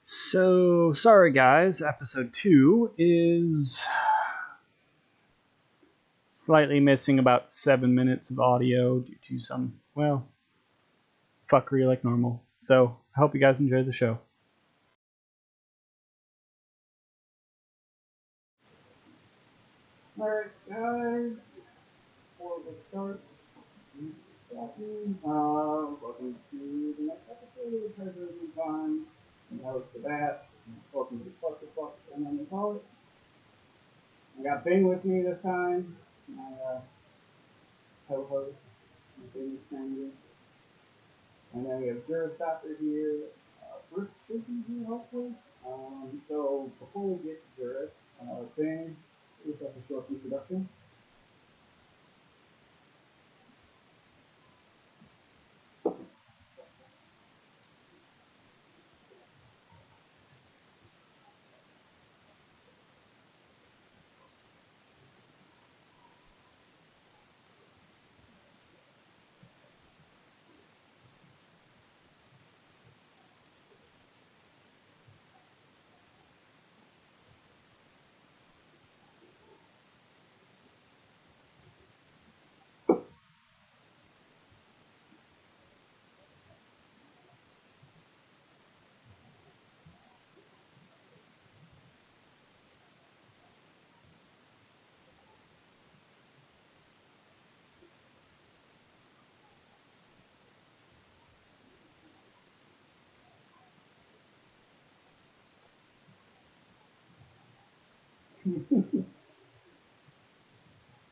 So, sorry guys, episode 2 is slightly missing about 7 minutes of audio due to some, well, fuckery like normal. So, I hope you guys enjoy the show. Alright guys, before we start, welcome to the next episode of Treasures and Times. And that was the bat. Welcome to the Fuck the Fuck, and then we call it. I got Bing with me this time, my co-host, Bing Stranger. And then we have Jurius here. Brisc should be here, hopefully. So before we get to Jurius, Bing, please have a short introduction.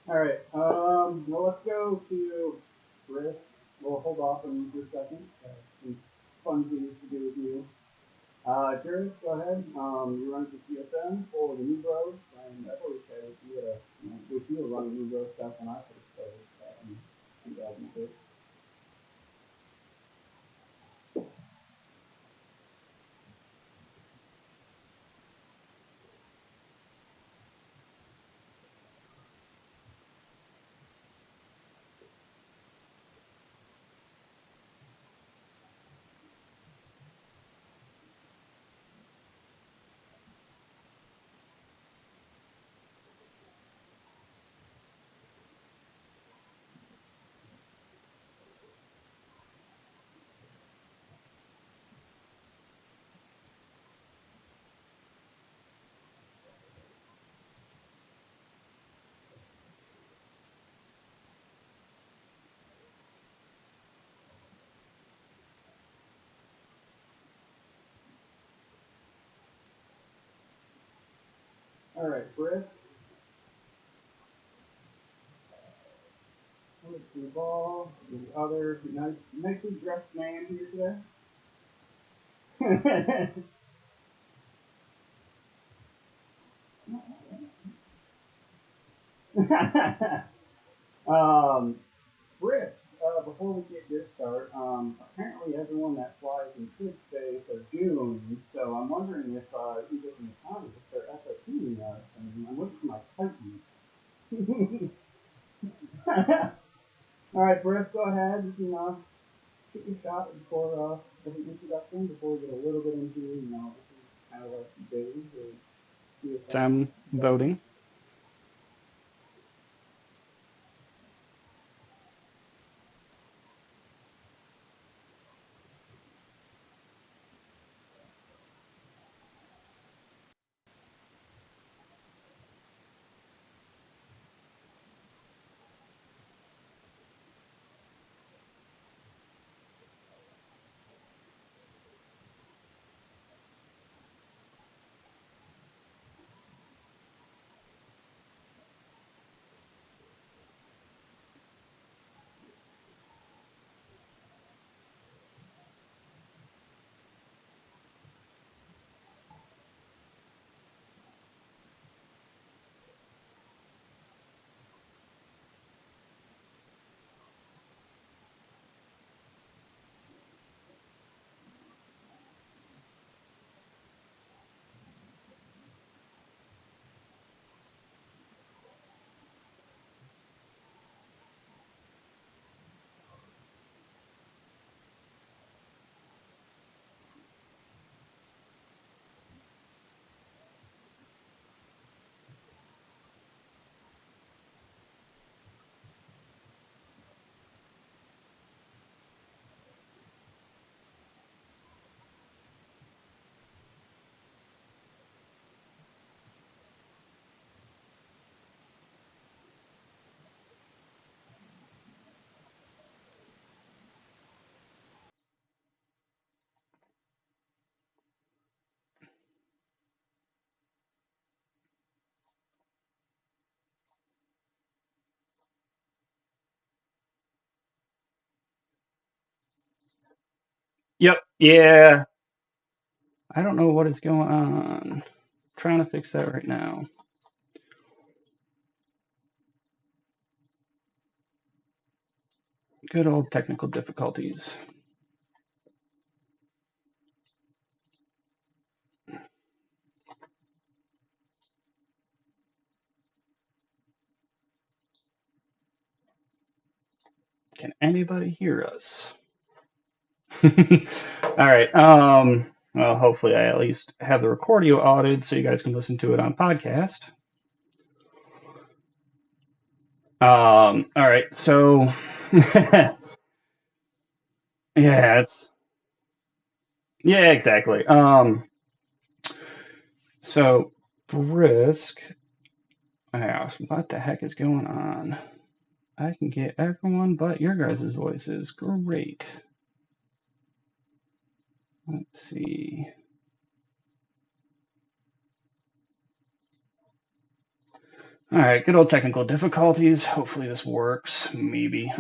Alright, well, let's go to Brisc. We'll hold off on you for a second. Some fun things to do with you. Jurius, go ahead. You run for CSM for the New Bros, and I've always had with you, with you running New Bros stuff when I first started in 2006. Alright, Brisc. Let's Rubal, the other nicely dressed man here today. um, Brisc, before we get your start, apparently everyone that flies in Trig space are doomed, so I'm wondering if you get some time to start FFPing us, and I'm waiting for my Titan. Alright, Brisc, go ahead. You can shoot your shot before as an introduction, before we get a little bit into, this is kind of like days or CSM voting. Yep. Yeah. I don't know what is going on. Trying to fix that right now. Good old technical difficulties. Can anybody hear us? All right. Well, hopefully I at least have the recordio audited so you guys can listen to it on podcast. All right. So, yeah, yeah, exactly. So Brisk. Yeah, what the heck is going on? I can get everyone but your guys' voices. Great. Let's see. All right, good old technical difficulties. Hopefully this works. Maybe.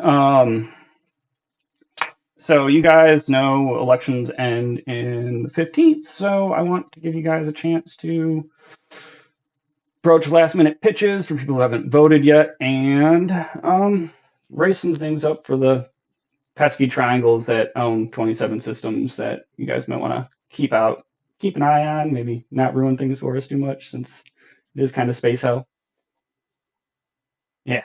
So you guys know elections end in the 15th, so I want to give you guys a chance to broach last minute pitches for people who haven't voted yet and raise some things up for the pesky triangles that own 27 systems that you guys might want to keep an eye on, maybe not ruin things for us too much since it is kind of space hell. Yeah.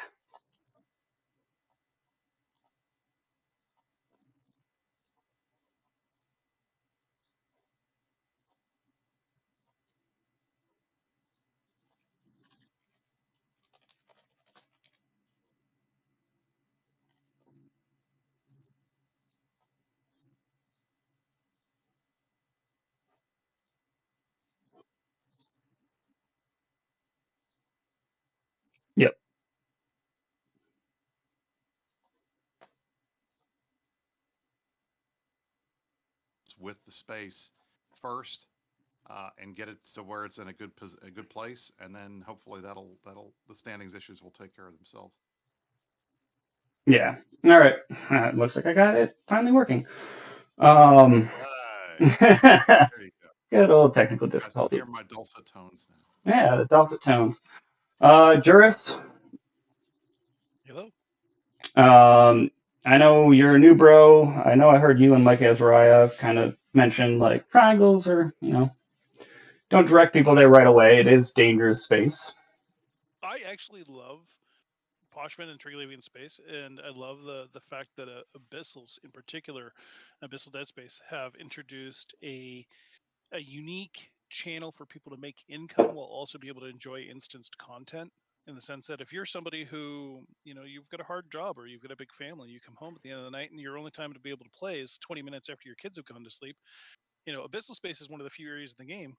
Yep. with the space first and get it to where it's in a good place, and then hopefully that'll the standings issues will take care of themselves. Yeah. All right. Looks like I got it finally working. Um, Right good there you go. old technical You guys can hear difficulties. my dulcet tones now. Yeah, the dulcet tones. Juris, Hello. I know you're a new bro. I know I heard you and Mike Azariah kind of mention like triangles or, don't direct people there right away. It is dangerous space. I actually love Poshman and Trig leaving space, and I love the fact that Abyssals, in particular, Abyssal Dead Space, have introduced a unique channel for people to make income while also be able to enjoy instanced content. In the sense that if you're somebody who, you've got a hard job or you've got a big family, you come home at the end of the night and your only time to be able to play is 20 minutes after your kids have gone to sleep. Abyssal Space is one of the few areas of the game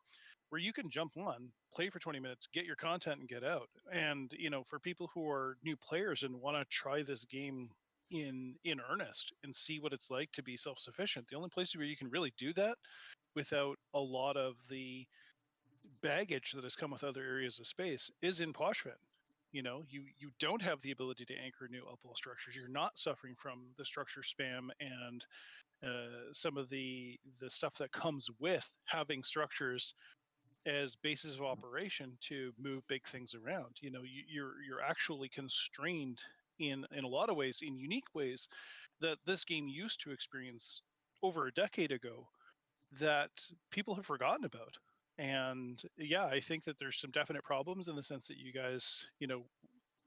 where you can jump on, play for 20 minutes, get your content, and get out. And for people who are new players and want to try this game in earnest and see what it's like to be self-sufficient, the only place where you can really do that without a lot of the baggage that has come with other areas of space is in Poshfin. You don't have the ability to anchor new upwell structures. You're not suffering from the structure spam and some of the stuff that comes with having structures as basis of operation to move big things around. You're actually constrained in a lot of ways, in unique ways that this game used to experience over a decade ago that people have forgotten about. And yeah, I think that there's some definite problems in the sense that you guys,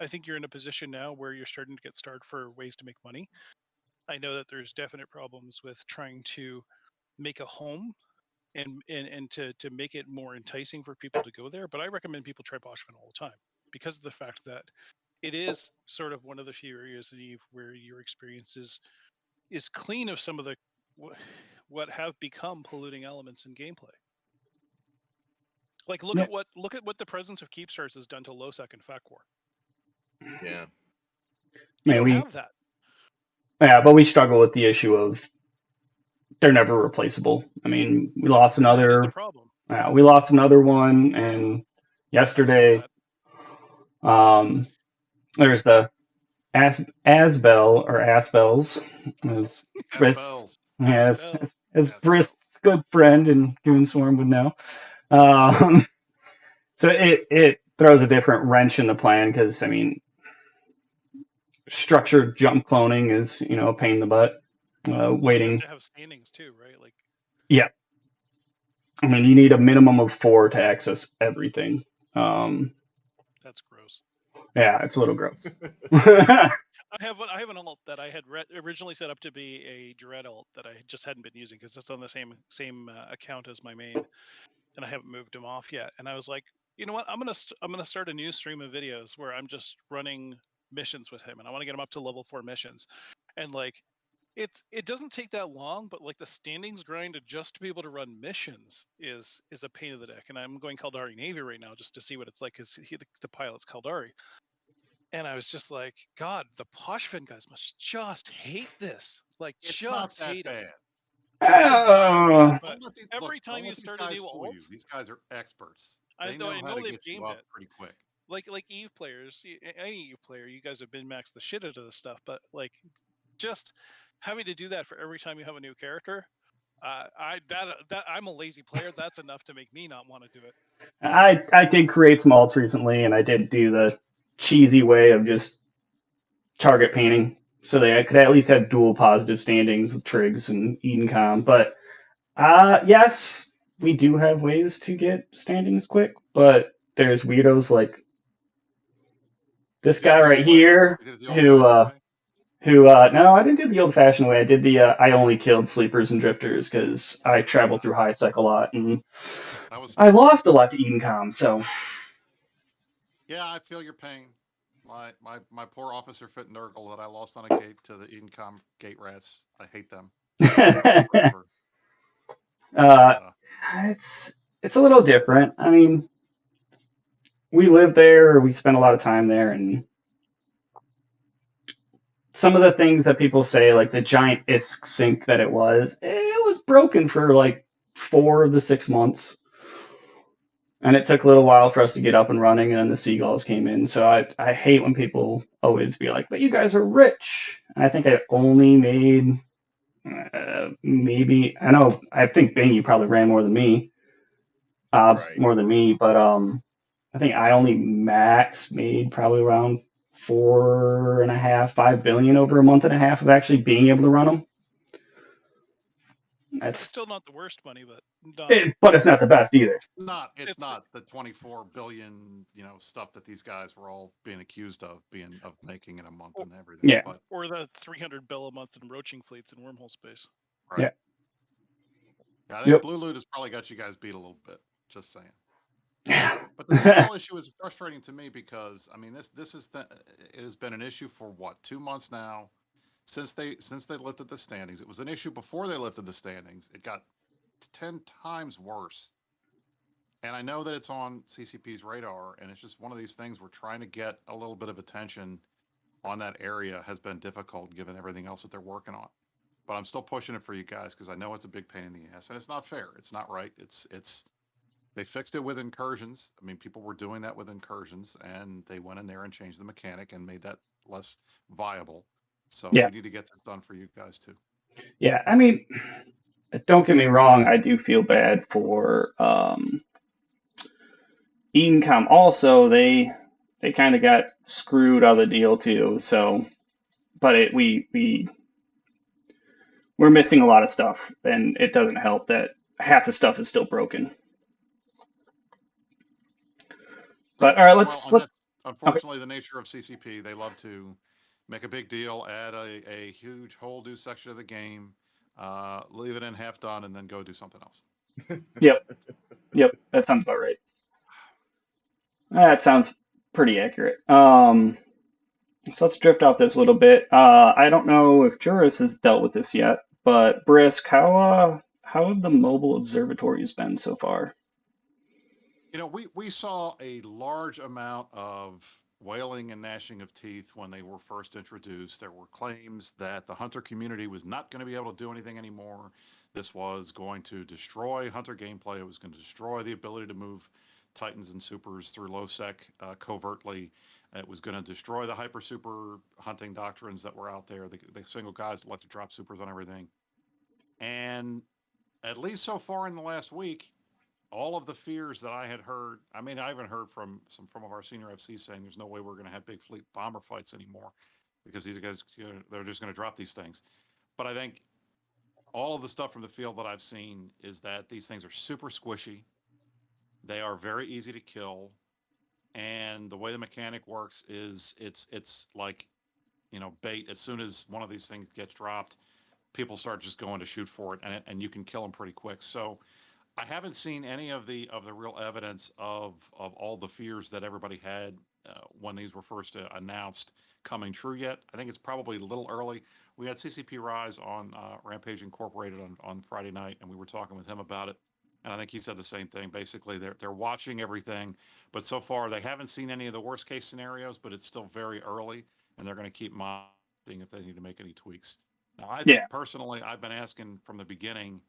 I think you're in a position now where you're starting to get started for ways to make money. I know that there's definite problems with trying to make a home and to make it more enticing for people to go there. But I recommend people try Boschman all the time because of the fact that it is sort of one of the few areas in Eve where your experience is clean of some of the what have become polluting elements in gameplay. Like Yeah. look at what the presence of keep stars has done to Losec and Facor. Yeah. You Man, don't have that. yeah, but we struggle with the issue of they're never replaceable. I mean, That is the problem. we lost another one, and I'm so yesterday, glad. um, there's the Asbel or Asbels, as As Chris bells. As has Bell. as Yes, we Brisk's good friend and Goonswarm would know. Um, so it throws a different wrench in the plan because I mean, structured jump cloning is a pain in the butt. Well, you have Waiting, to have standings too, right? Like yeah. I mean, you need a minimum of 4 to access everything. Um, that's gross. yeah, it's a little gross. I have an alt that I had originally set up to be a dread alt that I just hadn't been using because it's on the same account as my main, and I haven't moved him off yet. And I was like, you know what? I'm gonna start a new stream of videos where I'm just running missions with him, and I want to get him up to level 4 missions. And like, it doesn't take that long, but like the standings grind just to be able to run missions is a pain in the neck. And I'm going Caldari Navy right now just to see what it's like because the pilot's Caldari. And I was just like, God, the Poshfin guys must just hate this. Like, it's not just that hate them. bad. These guys, Oh, But look. every time Don't you let these start a guys new fool alt, you. These guys are experts. I They though know I how know to they've get you gamed up it. pretty quick. Like Eve players, any Eve player, you guys have been maxed the shit out of this stuff. But like, just having to do that for every time you have a new character, that I'm a lazy player. That's enough to make me not want to do it. I did create some alts recently, and I did do the cheesy way of just target painting, so they could at least have dual positive standings with Trigs and Edencom. But yes, we do have ways to get standings quick, but there's weirdos like this You did it guy the right old way. here You did it the who old-fashioned way. no, I didn't do the old fashioned way. I did the I only killed sleepers and drifters because I traveled through high sec a lot and That was I smart. lost a lot to Edencom. So Yeah, I feel your pain. My poor officer fit Nurgle that I lost on a gate to the Edencom gate rats. I hate them. I'll hate them forever. But uh, it's a little different. I mean, we live there, we spend a lot of time there, and some of the things that people say, like the giant ISK sink that it was broken for like 4 of the 6 months. And it took a little while for us to get up and running, and then the seagulls came in. So I hate when people always be like, "But you guys are rich." I think I only made maybe I think Bing you probably ran more than me, Right. more than me, but I think I only max made probably around 4.5, 5 billion over a month and a half of actually being able to run them. It's That's still not the worst money, but not. but it's not the best either. it's It's not the 24 billion, stuff that these guys were all being accused of making in a month or, and everything. Yeah, But or the 300 bill a month in roaching fleets in wormhole space. right. yeah, Yeah, I think yep. Blue Loot has probably got you guys beat a little bit. Just saying. Yeah. But the seagull issue is frustrating to me because I mean it has been an issue for what 2 months now since they lifted the standings. It was an issue before they lifted the standings. It got 10 times worse. And I know that it's on CCP's radar, and it's just one of these things where trying to get a little bit of attention on that area has been difficult given everything else that they're working on. But I'm still pushing it for you guys because I know it's a big pain in the ass, and it's not fair. It's not right. It's they fixed it with incursions. I mean, people were doing that with incursions, and they went in there and changed the mechanic and made that less viable. So Yeah, we need to get this done for you guys too. yeah. I mean, don't get me wrong. I do feel bad for Edencom. Also, they kind of got screwed out of the deal too. So, but we're missing a lot of stuff, and it doesn't help that half the stuff is still broken. Right. But all right, Well, and let that's okay. unfortunately the nature of CCP. They love to make a big deal, add a huge whole new section of the game, leave it in half done, and then go do something else. Yep, yep. That sounds about right. That sounds pretty accurate. So let's drift off this a little bit. I don't know if Juris has dealt with this yet, but Brisk, how have the mobile observatories been so far? We saw a large amount of wailing and gnashing of teeth when they were first introduced. There were claims that the hunter community was not going to be able to do anything anymore. This was going to destroy hunter gameplay. It was going to destroy the ability to move titans and supers through low sec covertly. It was going to destroy the hyper super hunting doctrines that were out there. The single guys that like to drop supers on everything. And at least so far in the last week, all of the fears that I had heard. I mean, I even heard from some of our senior FC saying there's no way we're going to have big fleet bomber fights anymore because these guys, they're just going to drop these things. But I think all of the stuff from the field that I've seen is that these things are super squishy. They are very easy to kill, and the way the mechanic works is it's like bait. As soon as one of these things gets dropped, people start just going to shoot for it, and you can kill them pretty quick. So I haven't seen any of the real evidence of all the fears that everybody had when these were first announced coming true yet. I think it's probably a little early. We had CCP Rise on Rampage Incorporated on Friday night, and we were talking with him about it. And I think he said the same thing. Basically, they're watching everything, but so far they haven't seen any of the worst case scenarios. But it's still very early, and they're going to keep monitoring if they need to make any tweaks. Now, I Yeah. personally, I've been asking from the beginning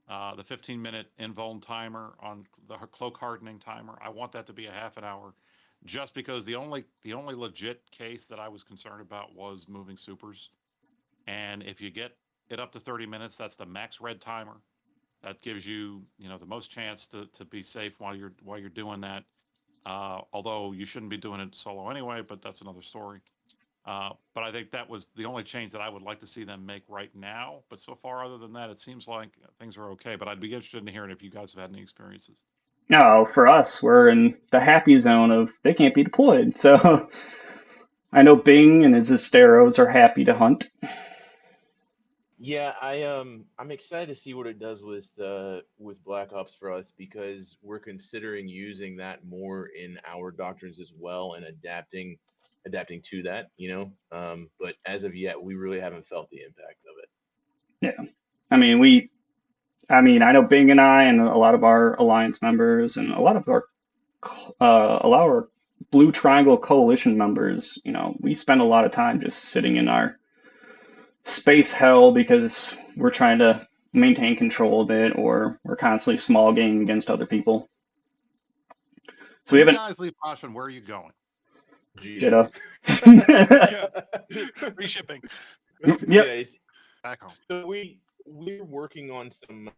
the 15-minute invuln timer on the cloak hardening timer. I want that to be a half an hour, just because the only legit case that I was concerned about was moving supers, and if you get it up to 30 minutes, that's the max red timer. That gives you the most chance to be safe while you're doing that. Although you shouldn't be doing it solo anyway, but that's another story. But I think that was the only change that I would like to see them make right now. But so far, other than that, it seems like things are okay. But I'd be interested in hearing if you guys have had any experiences. No, for us, we're in the happy zone of they can't be deployed. So I know Bing and his Esteros are happy to hunt. Yeah, I'm excited to see what it does with Black Ops for us because we're considering using that more in our doctrines as well and adapting to that, you know. But as of yet, we really haven't felt the impact of it. Yeah. I mean, I know Bing and I and a lot of our alliance members and a lot of our Blue Triangle Coalition members, we spend a lot of time just sitting in our space hell because we're trying to maintain control of it or we're constantly small gaming against other people. So When we you haven't guys leave Poshman, where are you going? GG. Jita. Yeah, reshipping. Yep. Yeah, Back home. so we're working on some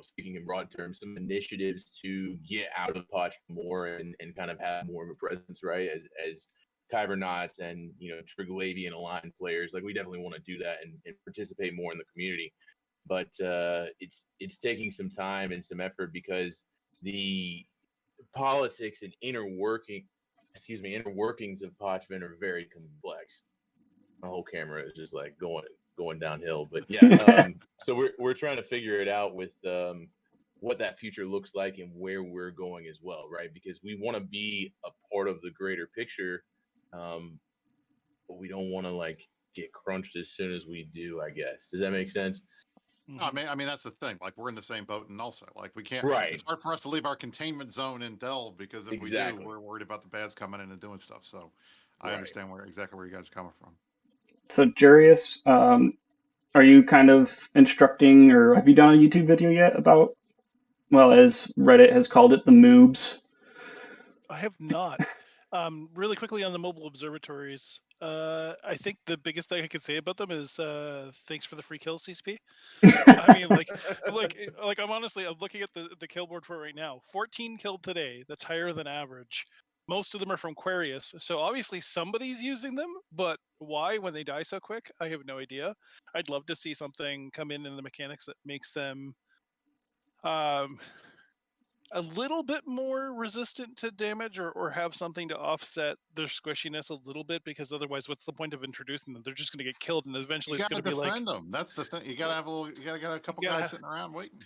speaking in broad terms, some initiatives to get out of Potch more and kind of have more of a presence, right? As Kybernauts and Triglavian aligned players, like we definitely want to do that and participate more in the community. But it's taking some time and some effort because the politics and inner workings of Potchman are very complex. My whole camera is just like going downhill. But yeah, so we're trying to figure it out with what that future looks like and where we're going as well, right? Because we want to be a part of the greater picture, um, but we don't want to like get crunched as soon as we do. I guess does that make sense? No, I Mhm. mean, I mean that's the thing. Like we're in the same boat, and also like we can't. It's Right. hard for us to leave our containment zone in Delve because if we do, Exactly. we're worried about the bads coming in and doing stuff. So I Right. understand exactly where you guys are coming from. So Jurius, are you kind of instructing or have you done a YouTube video yet about, well, as Reddit has called it, the moobs? I have not. Really quickly on the mobile observatories, I think the biggest thing I could say about them is thanks for the free kills, CCP. I mean, I'm looking at the kill board for it right now. 14 killed today. That's higher than average. Most of them are from Quarius, so obviously somebody's using them. But why, when they die so quick, I have no idea. I'd love to see something come in the mechanics that makes them um, a little bit more resistant to damage or have something to offset their squishiness a little bit because otherwise what's the point of introducing them? They're just going to get killed and You eventually it's got going to to be like, defend them. That's the thing. You got to have a little. You got to get a couple guys yeah, sitting around waiting.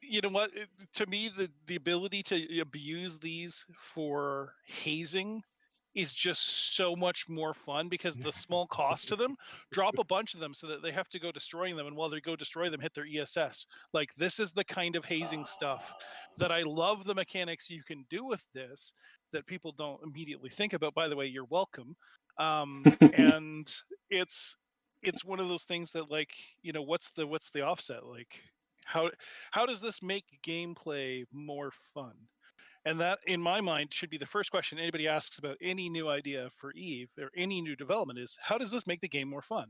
you know what, to me the ability to abuse these for hazing is just so much more fun because the small cost to them, drop a bunch of them so that they have to go destroying them, and while they go destroy them, hit their ESS. Like, this is the kind of hazing stuff that I love, the mechanics you can do with this that people don't immediately think about. By the way, you're welcome. And it's one of those things that, like, what's the offset? Like, how how does this make gameplay more fun? And that, in my mind, should be the first question anybody asks about any new idea for Eve or any new development is, how does this make the game more fun?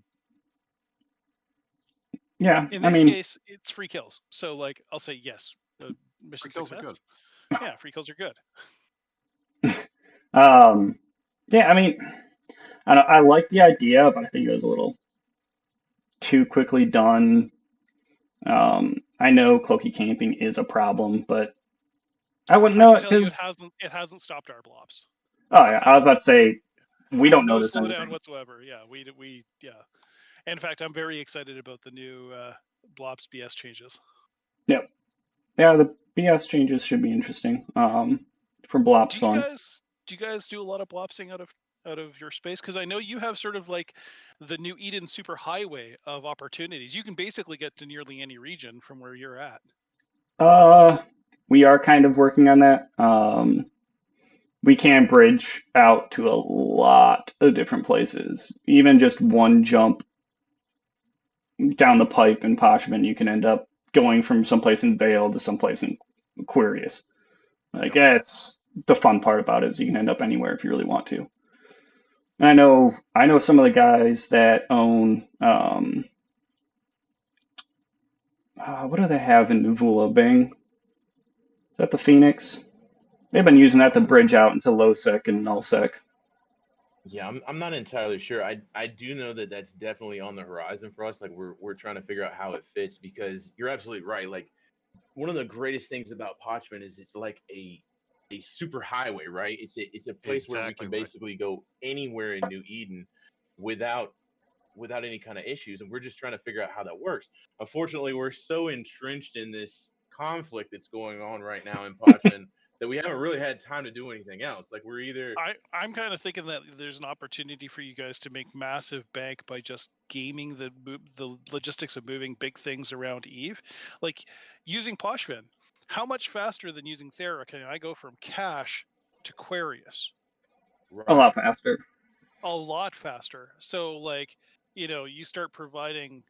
Yeah, In I this mean, case, it's free kills. So like I'll say yes, Free mission kills are success. good. Yeah, free kills are good. um, yeah, I mean, I like the idea, but I think it was a little too quickly done. I know cloaky camping is a problem, but I wouldn't I know can it tell you because, it hasn't stopped our blobs. oh yeah, I was about to say we don't No notice slowdown anything. whatsoever. Yeah, we yeah. In fact, I'm very excited about the new blobs BS changes. Yep. Yeah, the BS changes should be interesting. For Blop's Do you fun. guys do a lot of blopsing out of your space? Because I know you have sort of like the new Eden superhighway of opportunities. You can basically get to nearly any region from where you're at. Uh, we are kind of working on that. We can bridge out to a lot of different places. Even just one jump down the pipe in Poshman, you can end up going from someplace in Vale to someplace in Aquarius. Like, Yep. yeah, it's the fun part about it is you can end up anywhere if you really want to. And I know some of the guys that own what do they have in Nuvula Bang? Is that the Phoenix? They've been using that to bridge out into low sec and null sec. Yeah, I'm not entirely sure. I do know that that's definitely on the horizon for us. Like we're trying to figure out how it fits because you're absolutely right. Like one of the greatest things about Parchment is it's like a super highway, right? It's a place where we Exactly can right. basically go anywhere in New Eden without without any kind of issues, and we're just trying to figure out how that works. Unfortunately, we're so entrenched in this conflict that's going on right now in Parchment that we haven't really had time to do anything else. Like we're either I'm kind of thinking that there's an opportunity for you guys to make massive bank by just gaming the logistics of moving big things around Eve, like using Poshvin. How much faster than using Thera can I go from Cache to Quarius? A lot right. faster. A lot faster. So like, you start providing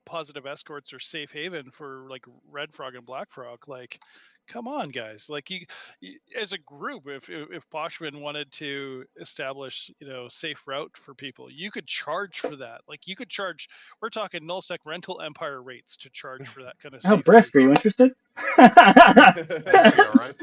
positive escorts or safe haven for like Red Frog and Black Frog. Like, come on, guys. Like you as a group, if Boschman wanted to establish safe route for people, you could charge for that. Like you could charge. We're talking nullsec rental empire rates to charge for that kind of Oh, safety. Brisc, are you interested? That'd be all right.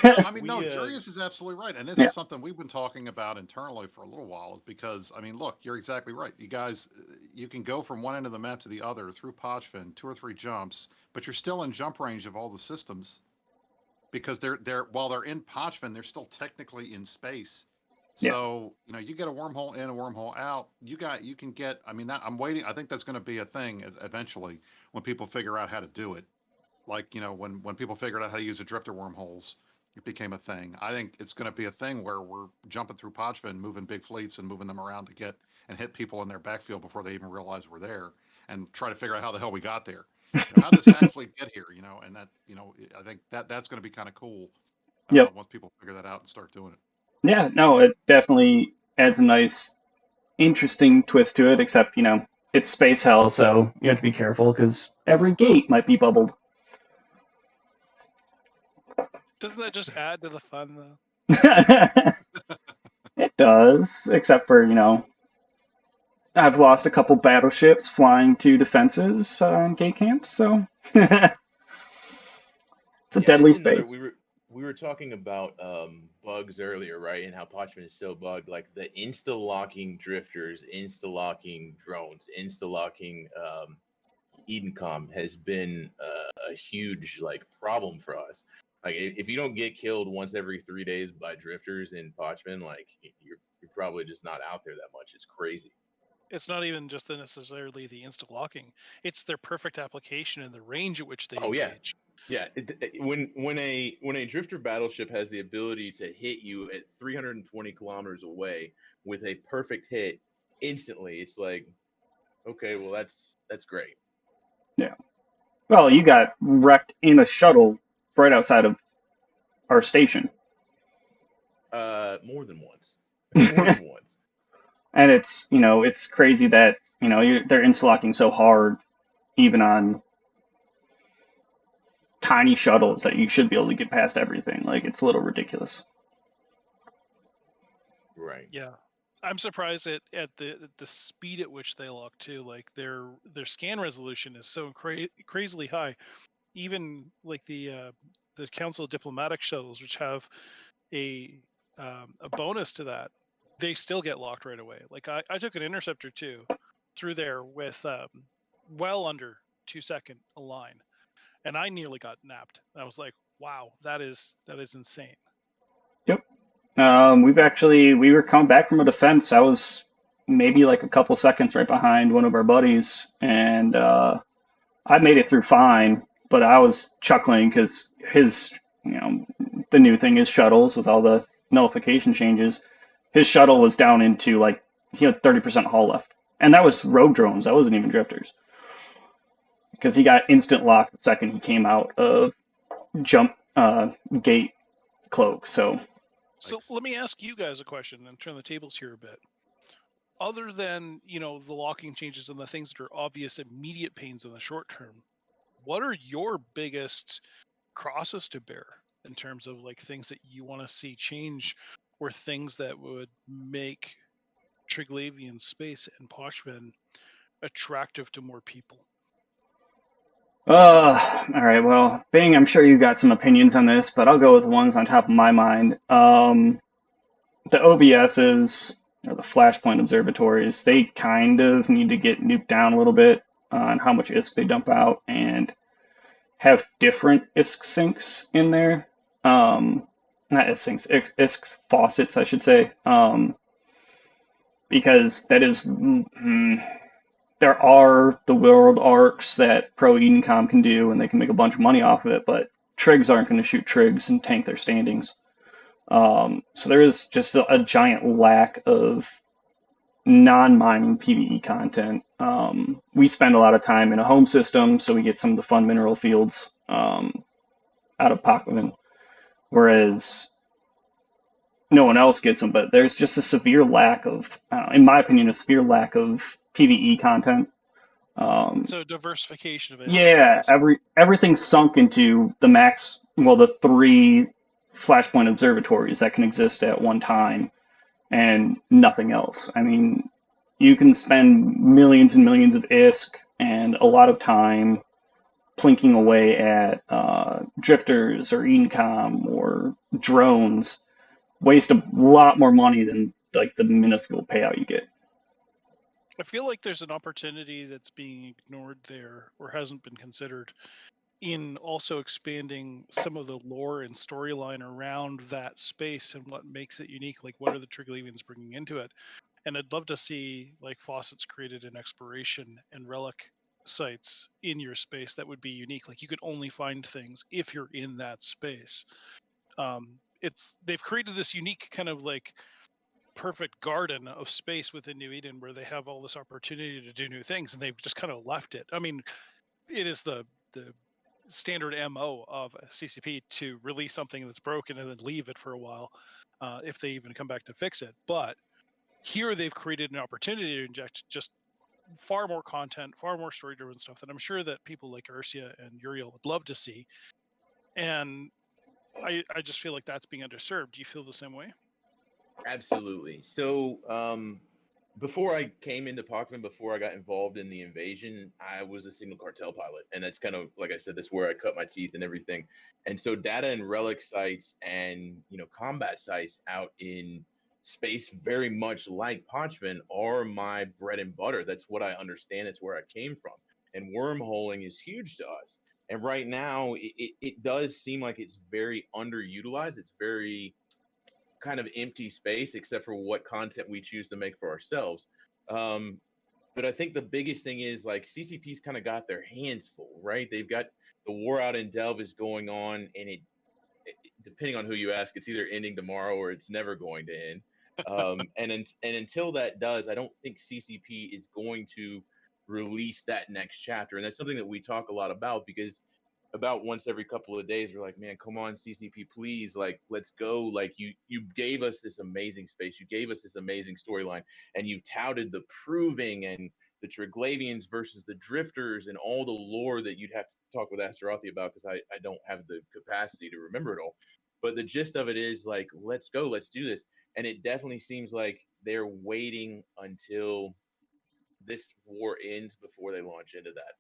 No, I mean, no, we Jurius is absolutely right. And this Yeah, is something we've been talking about internally for a little while because, I mean, look, you're exactly right. You guys, you can go from one end of the map to the other through Podfin, 2 or 3 jumps, but you're still in jump range of all the systems because while they're in Podfin, they're still technically in space. yeah. So, you get a wormhole in, a wormhole out. You can get, I mean, I'm waiting. I think that's going to be a thing eventually when people figure out how to do it. Like when people figured out how to use the drifter wormholes, it became a thing. I think it's going to be a thing where we're jumping through Podfin, moving big fleets and moving them around to get and hit people in their backfield before they even realize we're there, and try to figure out how the hell we got there. How did this hack fleet get here? And that I think that's going to be kind of cool Yep. once people figure that out and start doing it. Yeah, no, it definitely adds a nice, interesting twist to it, except, it's space hell, so you have to be careful because every gate might be bubbled. Doesn't that just add to the fun though? It does, except for, I've lost a couple battleships flying to defenses on gate camps, so it's a Yeah, deadly it's another. space. We were talking about bugs earlier, right? And how Parchment is so bugged. Like the insta locking drifters, insta locking drones, insta locking Edencom has been a huge like problem for us. Like if you don't get killed once every 3 days by drifters in Parchment, like you're probably just not out there that much. It's crazy. It's not even just necessarily the instant locking; it's their perfect application and the range at which they Oh yeah, engage. yeah. When a drifter battleship has the ability to hit you at 320 kilometers away with a perfect hit instantly, it's like okay, well that's great. Yeah. Well, you got wrecked in a shuttle right outside of our station. More than once, more And than once. it's crazy that, they're interlocking so hard, even on tiny shuttles, that you should be able to get past everything. Like, it's a little ridiculous. Right. Yeah. I'm surprised at the speed at which they lock too. Like their scan resolution is so crazily high. Even like the Council of Diplomatic shuttles, which have a bonus to that, they still get locked right away. Like I took an interceptor too through there with well under 2 second align, and I nearly got napped. I was like, wow, that is insane. Yep. We were coming back from a defense. I was maybe like a couple seconds right behind one of our buddies, and I made it through fine, but I was chuckling because the new thing is shuttles with all the nullification changes. His shuttle was down into like, he had 30% hull left. And that was rogue drones. That wasn't even drifters. Because he got instant lock the second he came out of jump gate cloak. So, So let me ask you guys a question and turn the tables here a bit. Other than the locking changes and the things that are obvious immediate pains in the short term, what are your biggest crosses to bear in terms of like things that you want to see change, or things that would make Triglavian space and Poshvin attractive to more people? all right. Well, Bing, I'm sure you got some opinions on this, but I'll go with the ones on top of my mind. The OBSs, or the flashpoint observatories, they kind of need to get nuked down a little bit on how much ISK they dump out and have different ISK sinks in there. Not ISK sinks, ISK faucets, I should say. Because that is, there are the world arcs that Pro Edencom can do, and they can make a bunch of money off of it, but Trigs aren't going to shoot Trigs and tank their standings. So there is just a giant lack of non-mining PvE content. We spend a lot of time in a home system, so we get some of the fun mineral fields out of Pakwavan, whereas no one else gets them. But there's just a severe lack of, in my opinion, a severe lack of PvE content. So diversification of ISK, Yeah, basically. everything's sunk into the max, well, the three flashpoint observatories that can exist at one time, and nothing else. I mean, you can spend millions and millions of ISK and a lot of time plinking away at drifters or Encom or drones, waste a lot more money than like the minuscule payout you get. I feel like there's an opportunity that's being ignored there, or hasn't been considered, in also expanding some of the lore and storyline around that space and what makes it unique. Like, what are the Triglavians bringing into it? And I'd love to see like faucets created in exploration and relic sites in your space that would be unique. Like, you could only find things if you're in that space. It's They've created this unique kind of like perfect garden of space within New Eden where they have all this opportunity to do new things, and they've just kind of left it. I mean, it is the standard MO of a CCP to release something that's broken and then leave it for a while, if they even come back to fix it. But here they've created an opportunity to inject just far more content, far more story-driven stuff that I'm sure that people like Ursia and Uriel would love to see. And I just feel like that's being underserved. Do you feel the same way? Absolutely. So, before I came into Pakistan, before I got involved in the invasion, I was a signal cartel pilot, and that's kind of like I said, that's where I cut my teeth and everything. And so, data and relic sites and combat sites out in space, very much like Ponchvin, are my bread and butter. That's what I understand. It's where I came from, and wormholing is huge to us. And right now, it does seem like it's very underutilized. It's very kind of empty space except for what content we choose to make for ourselves. Um, but I think the biggest thing is like CCP's kind of got their hands full, right? They've got the war out in Delve is going on, and depending on who you ask, it's either ending tomorrow or it's never going to end. And until that does, I don't think CCP is going to release that next chapter, and that's something that we talk a lot about because about once every couple of days we're like, man, come on CCP, please, like, let's go. Like, you gave us this amazing space, you gave us this amazing storyline, and you touted the proving and the Triglavians versus the drifters and all the lore that you'd have to talk with Astarothi about because I don't have the capacity to remember it all. But the gist of it is like, let's go, let's do this. And it definitely seems like they're waiting until this war ends before they launch into that.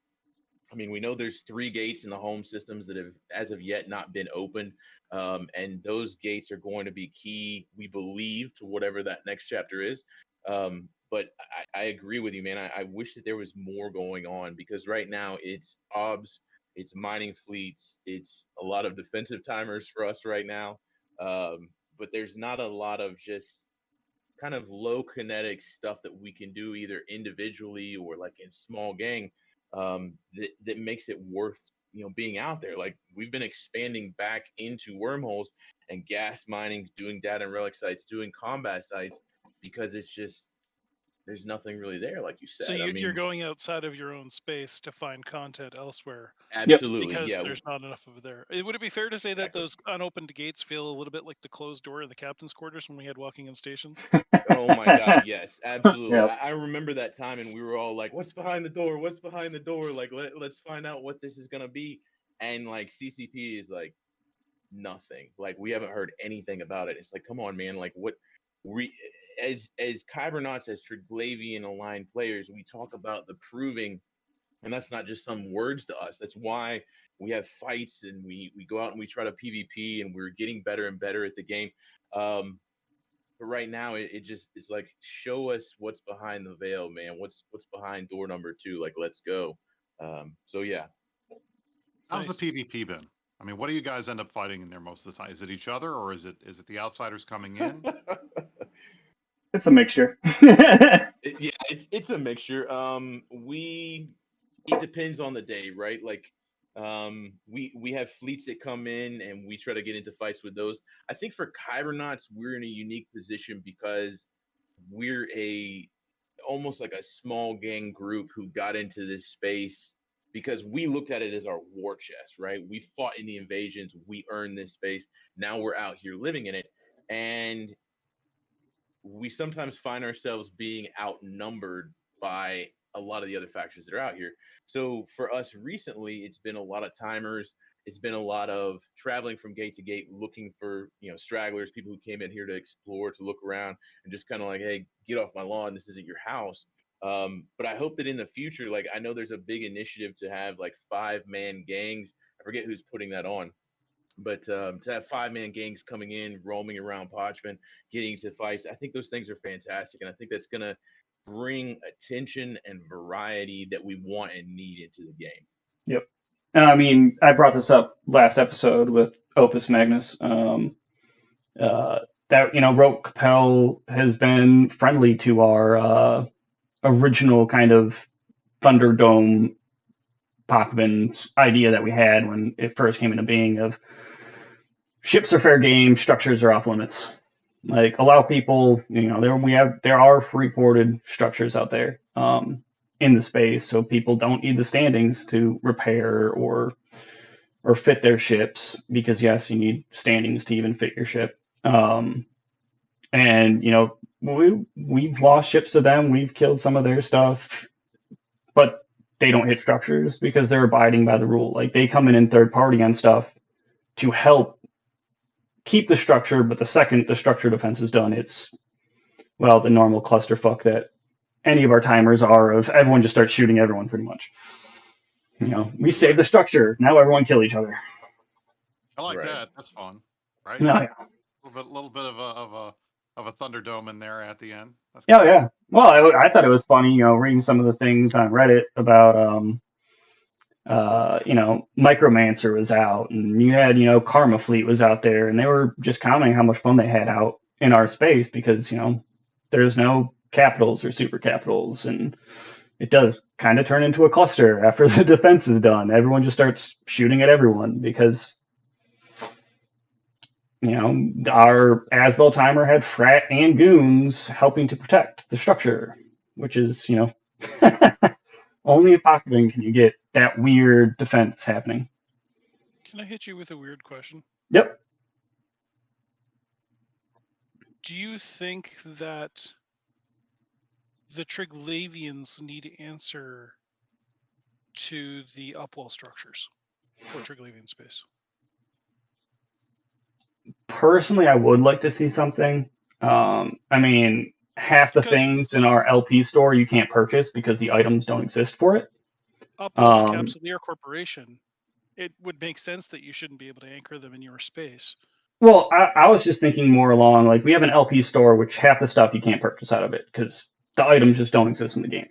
I mean, we know there's 3 gates in the home systems that have, as of yet, not been opened, and those gates are going to be key, we believe, to whatever that next chapter is. But I agree with you, man. I wish that there was more going on because right now it's obs, it's mining fleets, it's a lot of defensive timers for us right now. But there's not a lot of just kind of low kinetic stuff that we can do either individually or like in small gang, that makes it worth being out there. Like we've been expanding back into wormholes and gas mining, doing data and relic sites, doing combat sites because it's just there's nothing really there, like you So said. I you're mean, going outside of your own space to find content elsewhere Yep. absolutely, because yeah, there's not enough of it there. Would it be fair to say that exactly. those unopened gates feel a little bit like the closed door in the captain's quarters when we had walking in stations? Oh my God, yes, absolutely. Yep. I remember that time, and we were all like, "What's behind the door? What's behind the door? Like, let's find out what this is gonna be." And like CCP is like nothing. Like we haven't heard anything about it. It's like, come on, man. Like what we as Kybernauts, as Triglavian aligned players, we talk about the proving, and that's not just some words to us. That's why we have fights and we go out and we try to PvP, and we're getting better and better at the game. But right now it just it's like show us what's behind the veil, man. What's behind door number 2? Like let's go. So yeah. How's the Nice. PvP been? I mean, what do you guys end up fighting in there most of the time? Is it each other, or is it the outsiders coming in? It's a mixture. Yeah, it's a mixture. We it depends on the day, right? Like, we have fleets that come in and we try to get into fights with those. I think for Kybernauts, we're in a unique position because we're a almost like a small gang group who got into this space because we looked at it as our war chest, right? We fought in the invasions, we earned this space. Now we're out here living in it, and we sometimes find ourselves being outnumbered by a lot of the other factions that are out here. So for us recently, it's been a lot of timers. It's been a lot of traveling from gate to gate, looking for stragglers, people who came in here to explore, to look around, and just kind of like, hey, get off my lawn. This isn't your house. But I hope that in the future, like I know there's a big initiative to have like 5-man gangs. I forget who's putting that on, but to have 5-man gangs coming in, roaming around Parchment, getting to fights, I think those things are fantastic, and I think that's gonna bring attention and variety that we want and need into the game. Yep. I mean, I brought this up last episode with Opus Magnus. Uh, that Rote Capel has been friendly to our original kind of Thunderdome Pachman idea that we had when it first came into being of ships are fair game, structures are off limits. Like allow people, there are free ported structures out there in the space, so people don't need the standings to repair or fit their ships because yes, you need standings to even fit your ship. And we've lost ships to them, we've killed some of their stuff, but they don't hit structures because they're abiding by the rule. Like they come in third party on stuff to help keep the structure, but the second the structure defense is done, it's the normal clusterfuck that any of our timers are of everyone just starts shooting everyone pretty much. We save Right, the structure, now everyone kill each other. I like right. that. That's fun, right? Oh yeah. Little bit of a Thunderdome in there at the end. That's Oh cool. yeah. Well, I thought it was funny, reading some of the things on Reddit about Micromancer was out, and you had, Karma Fleet was out there, and they were just commenting how much fun they had out in our space because, there's no capitals or super capitals, and it does kind of turn into a cluster after the defense is done. Everyone just starts shooting at everyone because, our Asbel timer had frat and goons helping to protect the structure, which is, only at Pocketwing can you get that weird defense happening. Can I hit you with a weird question? Yep. Do you think that the Triglavians need to answer to the upwell structures for Triglavian space? Personally, I would like to see something. I mean, half the Because things in our LP store you can't purchase because the items don't exist for it. Oppo is a Capsuleer corporation. It would make sense that you shouldn't be able to anchor them in your space. Well, I was just thinking more along like we have an LP store which half the stuff you can't purchase out of it because the items just don't exist in the game.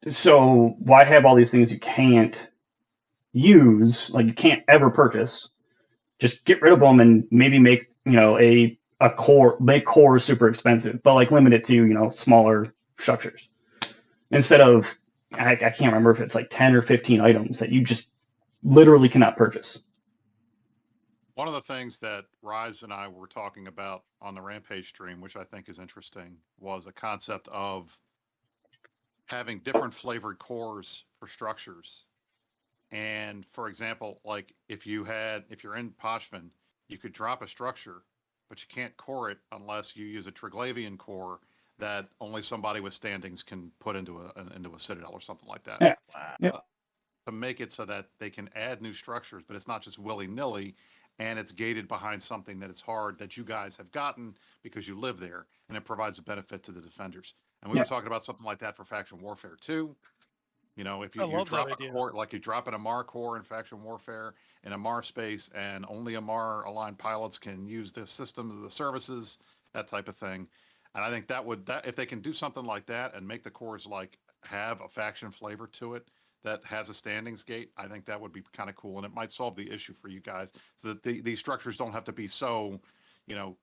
So why have all these things you can't use, like you can't ever purchase? Just get rid of them and maybe make a core, make cores super expensive, but like limit it to smaller structures instead of I can't remember if it's like 10 or 15 items that you just literally cannot purchase. One of the things that Rise and I were talking about on the Rampage stream, which I think is interesting, was a concept of having different flavored cores for structures. And for example, like if you're in Poshman, you could drop a structure, but you can't core it unless you use a Triglavian core that only somebody with standings can put into a citadel or something like that. Yeah. Wow. Yeah. To make it so that they can add new structures, but it's not just willy nilly, and it's gated behind something that is hard that you guys have gotten because you live there, and it provides a benefit to the defenders. And we Yeah. were talking about something like that for Faction Warfare 2. If I you love that drop a idea. core, like you drop an Amar core in Faction Warfare in Amar space, and only Amar aligned pilots can use the system, the services, that type of thing. And I think that if they can do something like that and make the cores like have a faction flavor to it that has a standings gate, I think that would be kind of cool, and it might solve the issue for you guys so that these structures don't have to be so,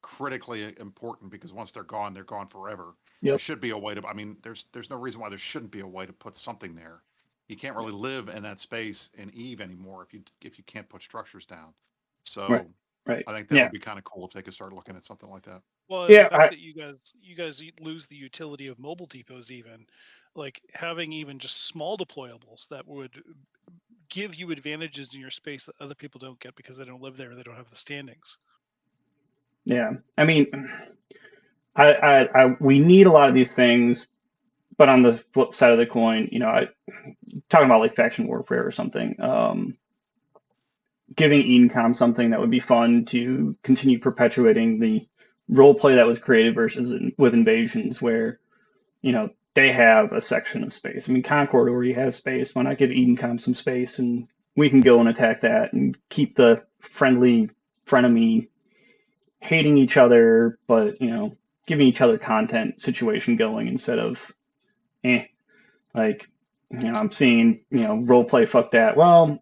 critically important, because once they're gone forever. There Yep. should be a way to. I mean, there's no reason why there shouldn't be a way to put something there. You can't really live in that space in Eve anymore if you can't put structures down. Right. So Right. I think that Yeah. would be kind of cool if they could start looking at something like that. Well, and Yeah. the fact that you guys lose the utility of mobile depots, even like having even just small deployables that would give you advantages in your space that other people don't get because they don't live there, they don't have the standings. Yeah. I mean, we need a lot of these things, but on the flip side of the coin, talking about like faction warfare or something, giving Edencom something that would be fun to continue perpetuating the role play that was created versus with Invasions, where they have a section of space. I mean, Concord already has space. Why not give Edencom some space and we can go and attack that and keep the friendly frenemy hating each other, but giving each other content situation going instead of like I'm seeing role play fuck that. Well,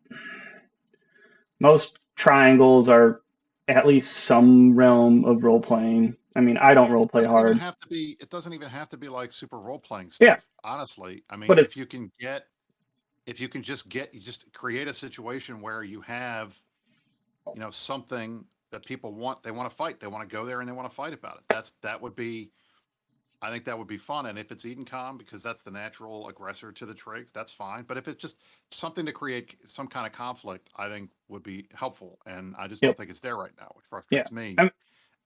most triangles are at least some realm of role playing. I mean, I don't role It play doesn't even hard. have to be. It doesn't even have to be like super role playing Yeah, stuff. Honestly, I mean, but it's if you can just create a situation where you have, something that people want, they want to fight, they want to go there and they want to fight about it. That would be, I think that would be fun. And if it's Edencom, because that's the natural aggressor to the Trigs, that's fine. But if it's just something to create some kind of conflict, I think would be helpful. And I just don't yep, think it's there right now, which yeah. frustrates me. I'm,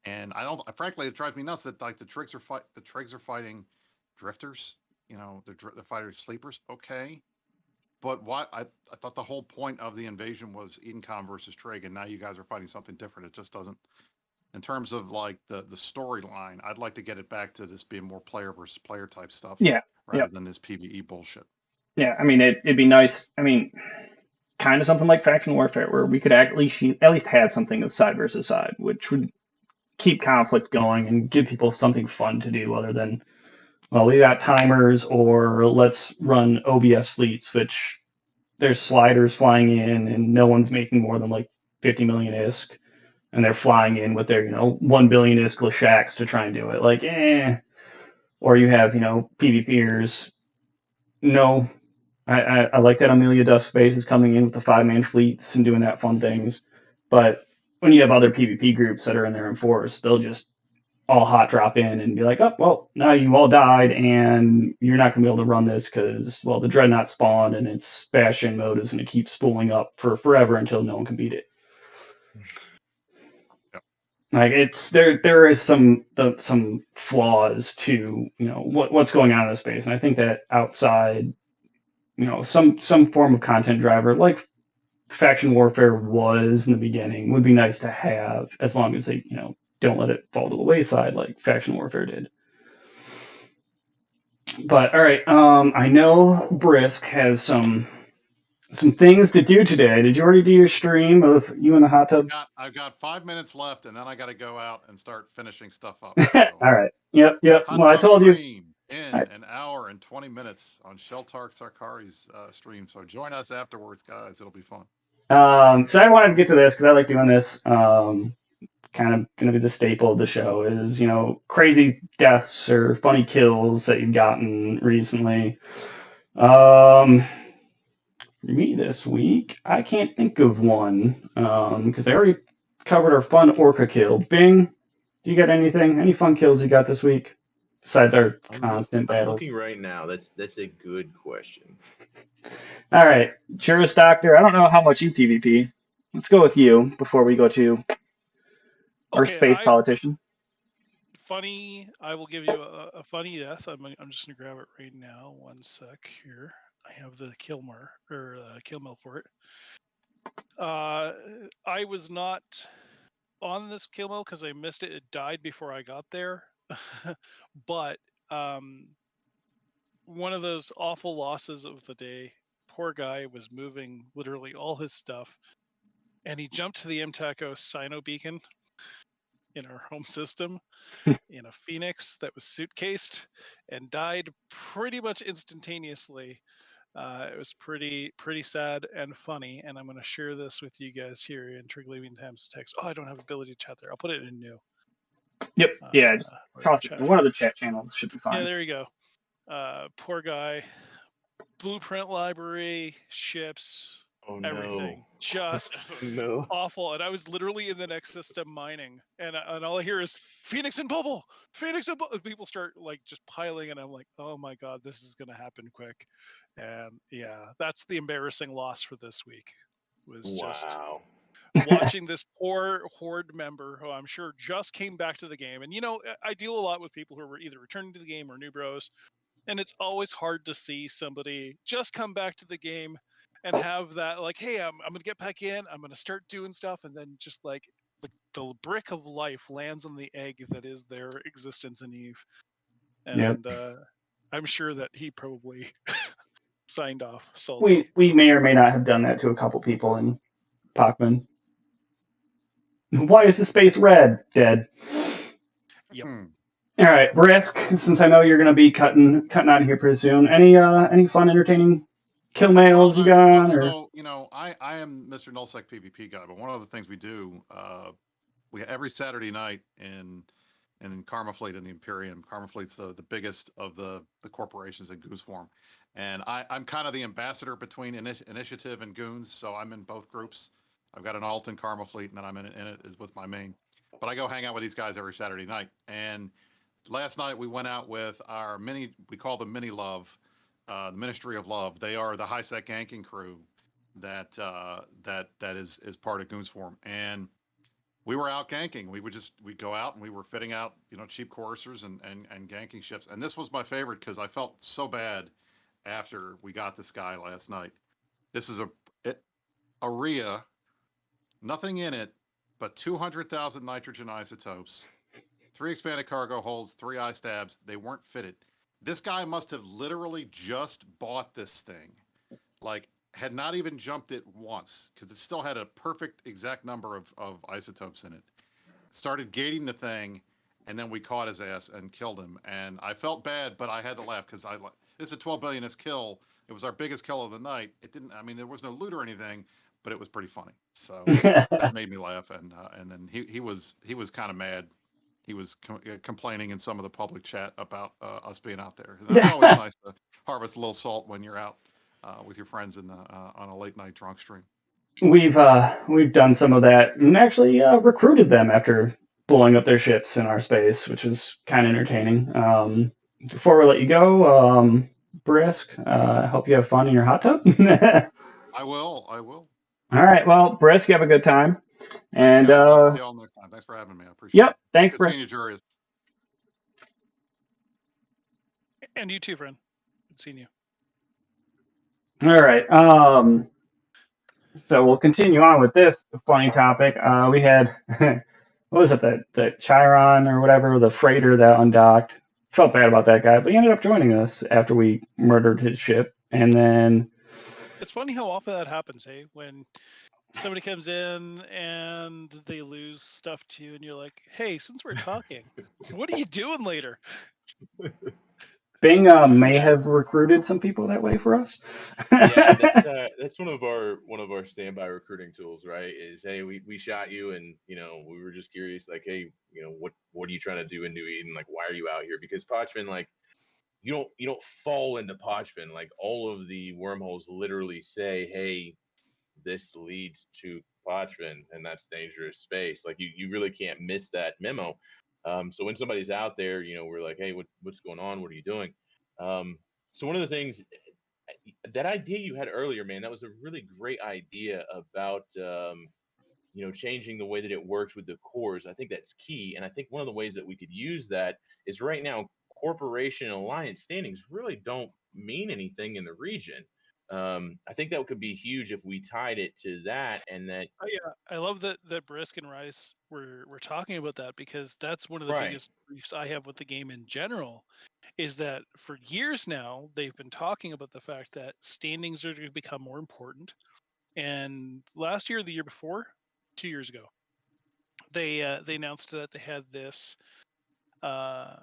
And I don't, frankly, it drives me nuts that like the Trigs are fighting drifters. They're fighting sleepers. Okay, but why? I thought the whole point of the invasion was Edencom versus Trig, and now you guys are fighting something different. It just doesn't. In terms of like the storyline, I'd like to get it back to this being more player versus player type stuff yeah, rather yep, than this PVE bullshit. yeah. I mean, it'd be nice. I mean, kind of something like faction warfare where we could at least have something of side versus side, which would keep conflict going and give people something fun to do other than, well, we got timers or let's run OBS fleets, which there's sliders flying in and no one's making more than like 50 million ISK. And they're flying in with their, 1 billion ISK Lashaks to try and do it. Like, Or you have, PvPers. No, I like that Amelia Dusk Space is coming in with the 5-man fleets and doing that fun things. But when you have other PvP groups that are in there in force, they'll just all hot drop in and be like, oh, well, now you all died and you're not going to be able to run this because, well, the Dreadnought spawned and its Bastion mode is going to keep spooling up for forever until no one can beat it. Yep. Like there is some flaws to what's going on in the space, and I think that outside some form of content driver like faction warfare was in the beginning would be nice to have as long as they don't let it fall to the wayside like faction warfare did. But all right, I know Brisc has some things to do today. Did you already do your stream of you in the hot tub? I've got 5 minutes left, and then I got to go out and start finishing stuff up. So All right. Yep. hot Well, I tub told you. stream in an hour and 20 minutes on Sheltark Sarkari's stream. So join us afterwards, guys. It'll be fun. So I wanted to get to this because I like doing this. Kind of going to be the staple of the show is, crazy deaths or funny kills that you've gotten recently. Me this week, I can't think of one because I already covered our fun orca kill. Bing, do you got anything? Any fun kills you got this week besides our constant I'm battles? looking right now. That's a good question. All right, Jurius Doctor, I don't know how much you PvP. Let's go with you before we go to our Okay, space politician. funny. I will give you a funny death. I'm just gonna grab it right now. 1 sec here. I have the kill mill for it. I was not on this kill mill because I missed it. It died before I got there. But one of those awful losses of the day. Poor guy was moving literally all his stuff, and he jumped to the MTACO Sino beacon in our home system in a Phoenix that was suitcased and died pretty much instantaneously. It was pretty sad and funny, and I'm going to share this with you guys here in Trig Leaving Times text. Oh, I don't have ability to chat there. I'll put it in new. Yep. Yeah, just toss it in one of the first. chat channels. Should be fine. Yeah, there you go. Poor guy. Blueprint library, ships, everything. Just no. awful. And I was literally in the next system mining, and all I hear is Phoenix and Bubble, Phoenix and Bubble. People start like just piling, and I'm like, oh my god, this is gonna happen quick. And yeah, that's the embarrassing loss for this week. Was just watching this poor horde member who I'm sure just came back to the game. And I deal a lot with people who are either returning to the game or new bros. And it's always hard to see somebody just come back to the game and have that like, hey, I'm gonna get back in, I'm gonna start doing stuff, and then just like the brick of life lands on the egg that is their existence in Eve. And I'm sure that he probably signed off salty. We may or may not have done that to a couple people in Pachman. Why is the space red? Dead. Yep. All right, Brisc. Since I know you're going to be cutting out of here pretty soon, any fun, entertaining kill mails you got? So I am Mr. Nullsec PvP guy, but one of the things we do, we every Saturday night in Karma Fleet in the Imperium. Karma Fleet's the biggest of the corporations in Goose form, and I'm kind of the ambassador between Initiative and Goons, so I'm in both groups. I've got an alt in Karma Fleet, and then I'm in it with my main. But I go hang out with these guys every Saturday night, and last night we went out with our we call them Mini Love, the Ministry of Love. They are the high sec ganking crew that is part of Goons form, and we were out ganking. We'd go out and we were fitting out, cheap coursers and ganking ships. And this was my favorite because I felt so bad after we got this guy last night. This is a RIA, nothing in it but 200,000 nitrogen isotopes, 3 expanded cargo holds, 3 eye stabs. They weren't fitted. This guy must have literally just bought this thing, like had not even jumped it once because it still had a perfect exact number of isotopes in it. Started gating the thing, and then we caught his ass and killed him. And I felt bad, but I had to laugh because this is a 12 billionist kill. It was our biggest kill of the night. It didn't. I mean, there was no loot or anything, but it was pretty funny. So that made me laugh. And then he was kind of mad. He was complaining in some of the public chat about us being out there. And it's always nice to harvest a little salt when you're out with your friends on a late night drunk stream. We've done some of that and actually recruited them after blowing up their ships in our space, which was kind of entertaining. Before we let you go, Brisc, I hope you have fun in your hot tub. I will. All right. Well, Brisc, you have a good time. Thanks, guys. I'll see you all next time. Thanks for having me. I appreciate it. Yep. Thanks, Brisc. Seeing you, Jurius. And you too, friend. Good seeing you. All right. So we'll continue on with this funny topic. We had what was it, that Chiron or whatever, the freighter that undocked. Felt bad about that guy, but he ended up joining us after we murdered his ship. And then, It's funny how often that happens, hey? When somebody comes in and they lose stuff to you, and you're like, "Hey, since we're talking, what are you doing later?" Bing may have recruited some people that way for us. Yeah, that's one of our standby recruiting tools, right? Is hey, we shot you, and we were just curious, like, hey, what are you trying to do in New Eden? Like, why are you out here? Because Podfin, like, you don't fall into Podfin. Like, all of the wormholes literally say, hey, this leads to Podfin, and that's dangerous space. Like, you really can't miss that memo. So when somebody's out there, we're like, hey, what's going on? What are you doing? So one of the things, that idea you had earlier, man, that was a really great idea about changing the way that it works with the cores. I think that's key, and I think one of the ways that we could use that is right now corporation and alliance standings really don't mean anything in the region. I think that could be huge if we tied it to that, and that Oh, yeah, I love that Brisc and Rice were talking about that, because that's one of the right. biggest briefs I have with the game in general. Is that for years now they've been talking about the fact that standings are going to become more important. And last year, the year before, 2 years ago, they announced that they had this uh,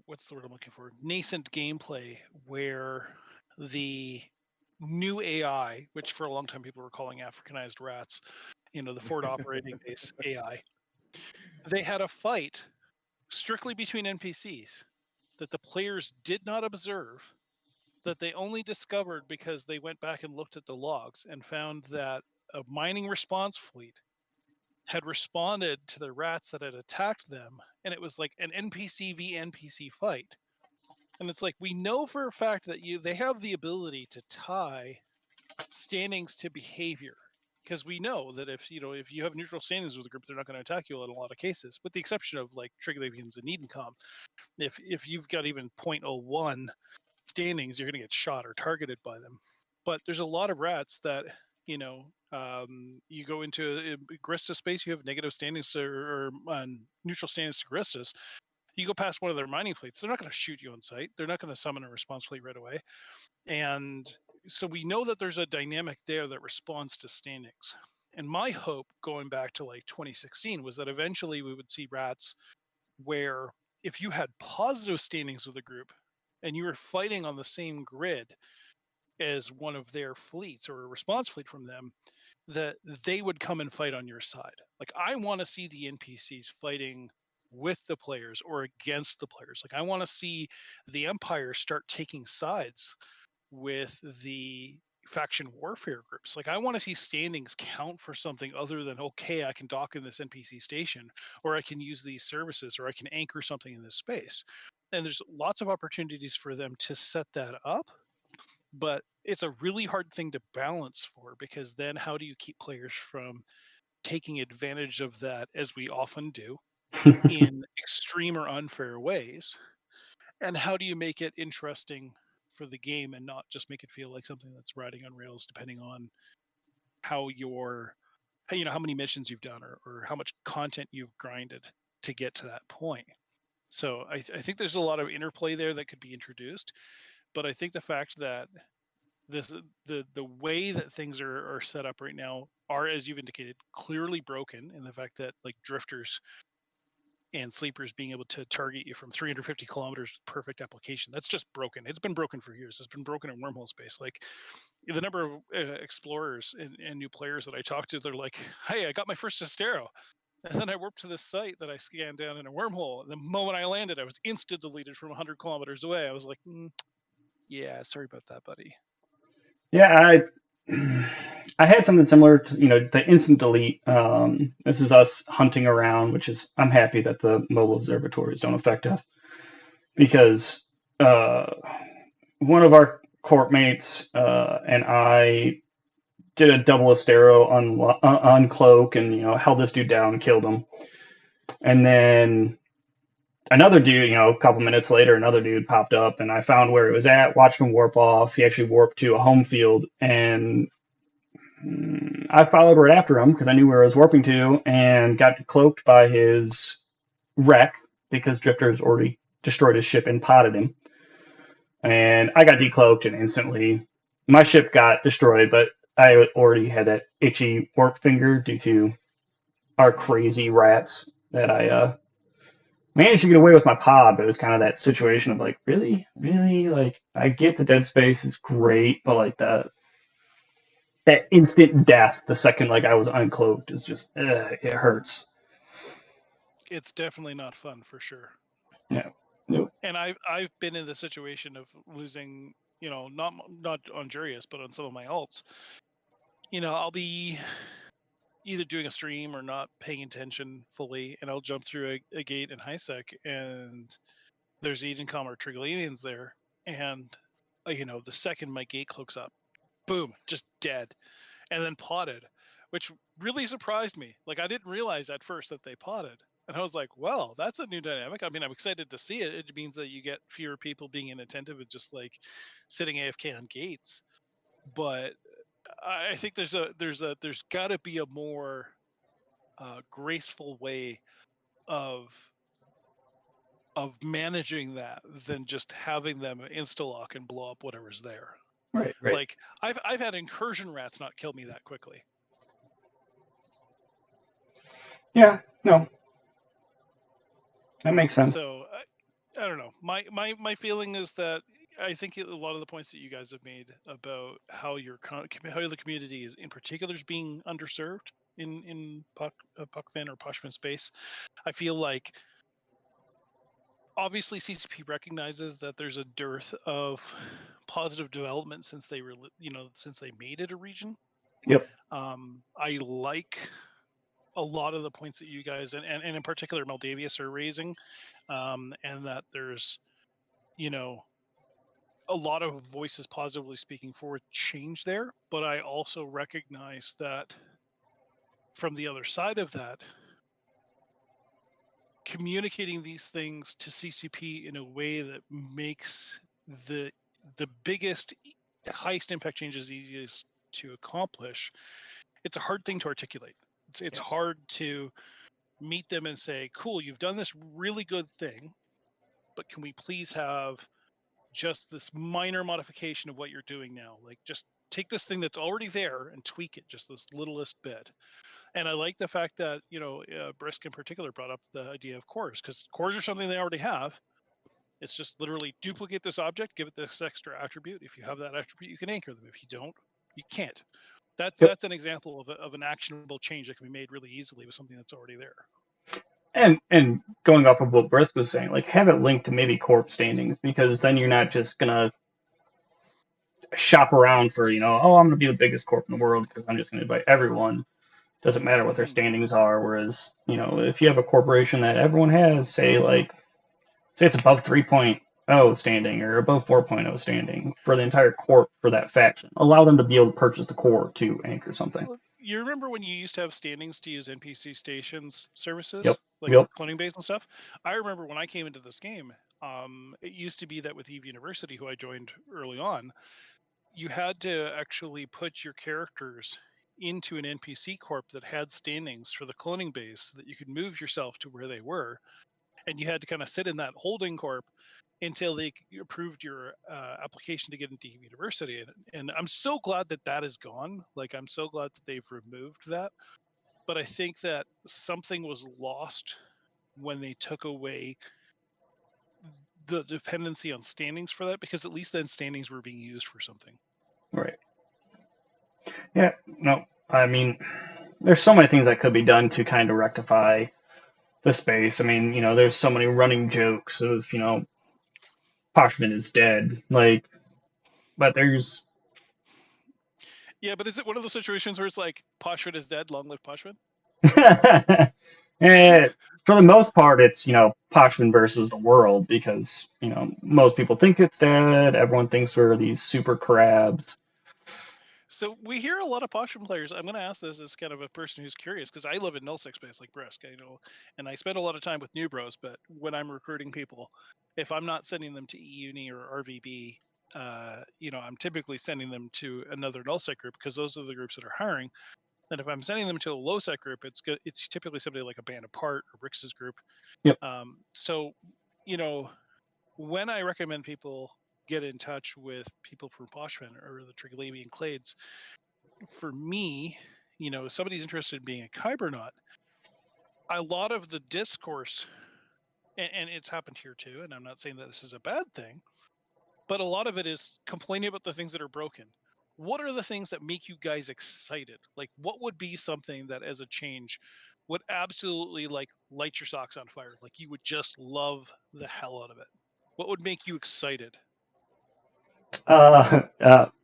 what's the word I'm looking for? Nascent gameplay where the new AI, which for a long time people were calling Africanized rats, the Ford operating base AI, they had a fight strictly between NPCs that the players did not observe, that they only discovered because they went back and looked at the logs and found that a mining response fleet had responded to the rats that had attacked them, and it was like an NPC v NPC fight. And it's like, we know for a fact that they have the ability to tie standings to behavior, because we know that if you have neutral standings with a group, they're not going to attack you in a lot of cases, with the exception of like Trig and Edencom. If you've got even 0.01 standings, you're going to get shot or targeted by them. But there's a lot of rats that you go into a Grista space, you have negative standings or neutral standings to Gristas. You go past one of their mining fleets, they're not going to shoot you on sight. They're not going to summon a response fleet right away. And so we know that there's a dynamic there that responds to standings. And my hope, going back to like 2016, was that eventually we would see rats where if you had positive standings with a group and you were fighting on the same grid as one of their fleets or a response fleet from them, that they would come and fight on your side. Like, I want to see the NPCs fighting with the players or against the players. Like, I want to see the Empire start taking sides with the faction warfare groups. Like, I want to see standings count for something other than, okay, I can dock in this NPC station, or I can use these services, or I can anchor something in this space. And there's lots of opportunities for them to set that up, but it's a really hard thing to balance for, because then how do you keep players from taking advantage of that, as we often do, in extreme or unfair ways? And how do you make it interesting for the game and not just make it feel like something that's riding on rails, depending on how how many missions you've done, or how much content you've grinded to get to that point? So I think there's a lot of interplay there that could be introduced, but I think the fact that this the way that things are set up right now are, as you've indicated, clearly broken, in the fact that like drifters and sleepers being able to target you from 350 kilometers, perfect application, that's just broken. It's been broken for years. It's been broken in wormhole space. Like, the number of explorers and new players that I talk to, they're like, hey, I got my first Astero, and then I warped to this site that I scanned down in a wormhole, and the moment I landed, I was insta deleted from 100 kilometers away. I was like, yeah, sorry about that, buddy. Yeah, I had something similar to, the instant delete. This is us hunting around, which is, I'm happy that the mobile observatories don't affect us, because uh, one of our corp mates and I did a double Astero uncloak and, held this dude down and killed him. And then another dude, a couple minutes later, another dude popped up, and I found where it was at, watched him warp off. He actually warped to a home field, and I followed right after him because I knew where I was warping to, and got decloaked by his wreck because Drifters already destroyed his ship and potted him. And I got decloaked, and instantly my ship got destroyed, but I already had that itchy warp finger due to our crazy rats that I managed to get away with my pod, but it was kind of that situation of like, really, really, like I get the dead space is great, but like that instant death the second like I was uncloaked is just it hurts. It's definitely not fun for sure. Yeah. Nope. And I've been in the situation of losing, not on Jurius, but on some of my alts. I'll be either doing a stream or not paying attention fully, and I'll jump through a gate in HiSec, and there's Edencom or Trig there, and the second my gate cloaks up, boom, just dead, and then potted, which really surprised me. Like I didn't realize at first that they potted. And I was like, well, that's a new dynamic. I mean, I'm excited to see it. It means that you get fewer people being inattentive and just like sitting AFK on gates. But I think there's got to be a more graceful way of managing that than just having them insta lock and blow up whatever's there. Right. Right. Like I've had incursion rats not kill me that quickly. Yeah. No. That makes sense. So I don't know. My feeling is that I think a lot of the points that you guys have made about how how the community is in particular is being underserved in Puckfin or Poshfin space. I feel like obviously CCP recognizes that there's a dearth of positive development since they since they made it a region. Yep. I like a lot of the points that you guys and in particular Maldavius are raising, and that there's a lot of voices positively speaking for change there, but I also recognize that from the other side of that, communicating these things to CCP in a way that makes the biggest, highest impact changes easiest to accomplish, it's a hard thing to articulate. It's hard to meet them and say, cool, you've done this really good thing, but can we please have just this minor modification of what you're doing now? Like just take this thing that's already there and tweak it just this littlest bit. And I like the fact that Brisc in particular brought up the idea of cores, because cores are something they already have. It's just literally duplicate this object, give it this extra attribute. If you have that attribute, you can anchor them. If you don't, you can't. That's an example of an actionable change that can be made really easily with something that's already there. And going off of what Brisk was saying, like have it linked to maybe corp standings, because then you're not just gonna shop around for oh, I'm gonna be the biggest corp in the world because I'm just gonna invite everyone. Doesn't matter what their standings are. Whereas if you have a corporation that everyone has, say it's above 3.0 standing or above 4.0 standing for the entire corp for that faction, allow them to be able to purchase the core to anchor something. You remember when you used to have standings to use NPC stations services, Yep. like Yep. cloning base and stuff? I remember when I came into this game, it used to be that with Eve University, who I joined early on, you had to actually put your characters into an NPC corp that had standings for the cloning base so that you could move yourself to where they were. And you had to kind of sit in that holding corp until they approved your application to get into university. And I'm so glad that that is gone. Like, I'm so glad that they've removed that. But I think that something was lost when they took away the dependency on standings for that, because at least then standings were being used for something. Right. Yeah. No. I mean, there's so many things that could be done to kind of rectify the space. I mean, there's so many running jokes of, Poshman is dead. Like, but there's. Yeah, but is it one of those situations where it's like, Poshman is dead, long live Poshman? For the most part, it's, Poshman versus the world because, most people think it's dead. Everyone thinks we're these super crabs. So we hear a lot of Poshman players. I'm going to ask this as kind of a person who's curious, because I live in nullsec space like Brisc, and I spend a lot of time with new bros. But when I'm recruiting people, if I'm not sending them to eUni or RVB, I'm typically sending them to another nullsec group because those are the groups that are hiring. And if I'm sending them to a low sec group, it's typically somebody like a Band Apart or Brix's group. Yep. So, when I recommend people get in touch with people from Poshman or the Triglavian clades, for me, if somebody's interested in being a Kybernaut, a lot of the discourse, and it's happened here too, and I'm not saying that this is a bad thing, but a lot of it is complaining about the things that are broken. What are the things that make you guys excited? Like, what would be something that, as a change, would absolutely light your socks on fire? Like, you would just love the hell out of it. What would make you excited?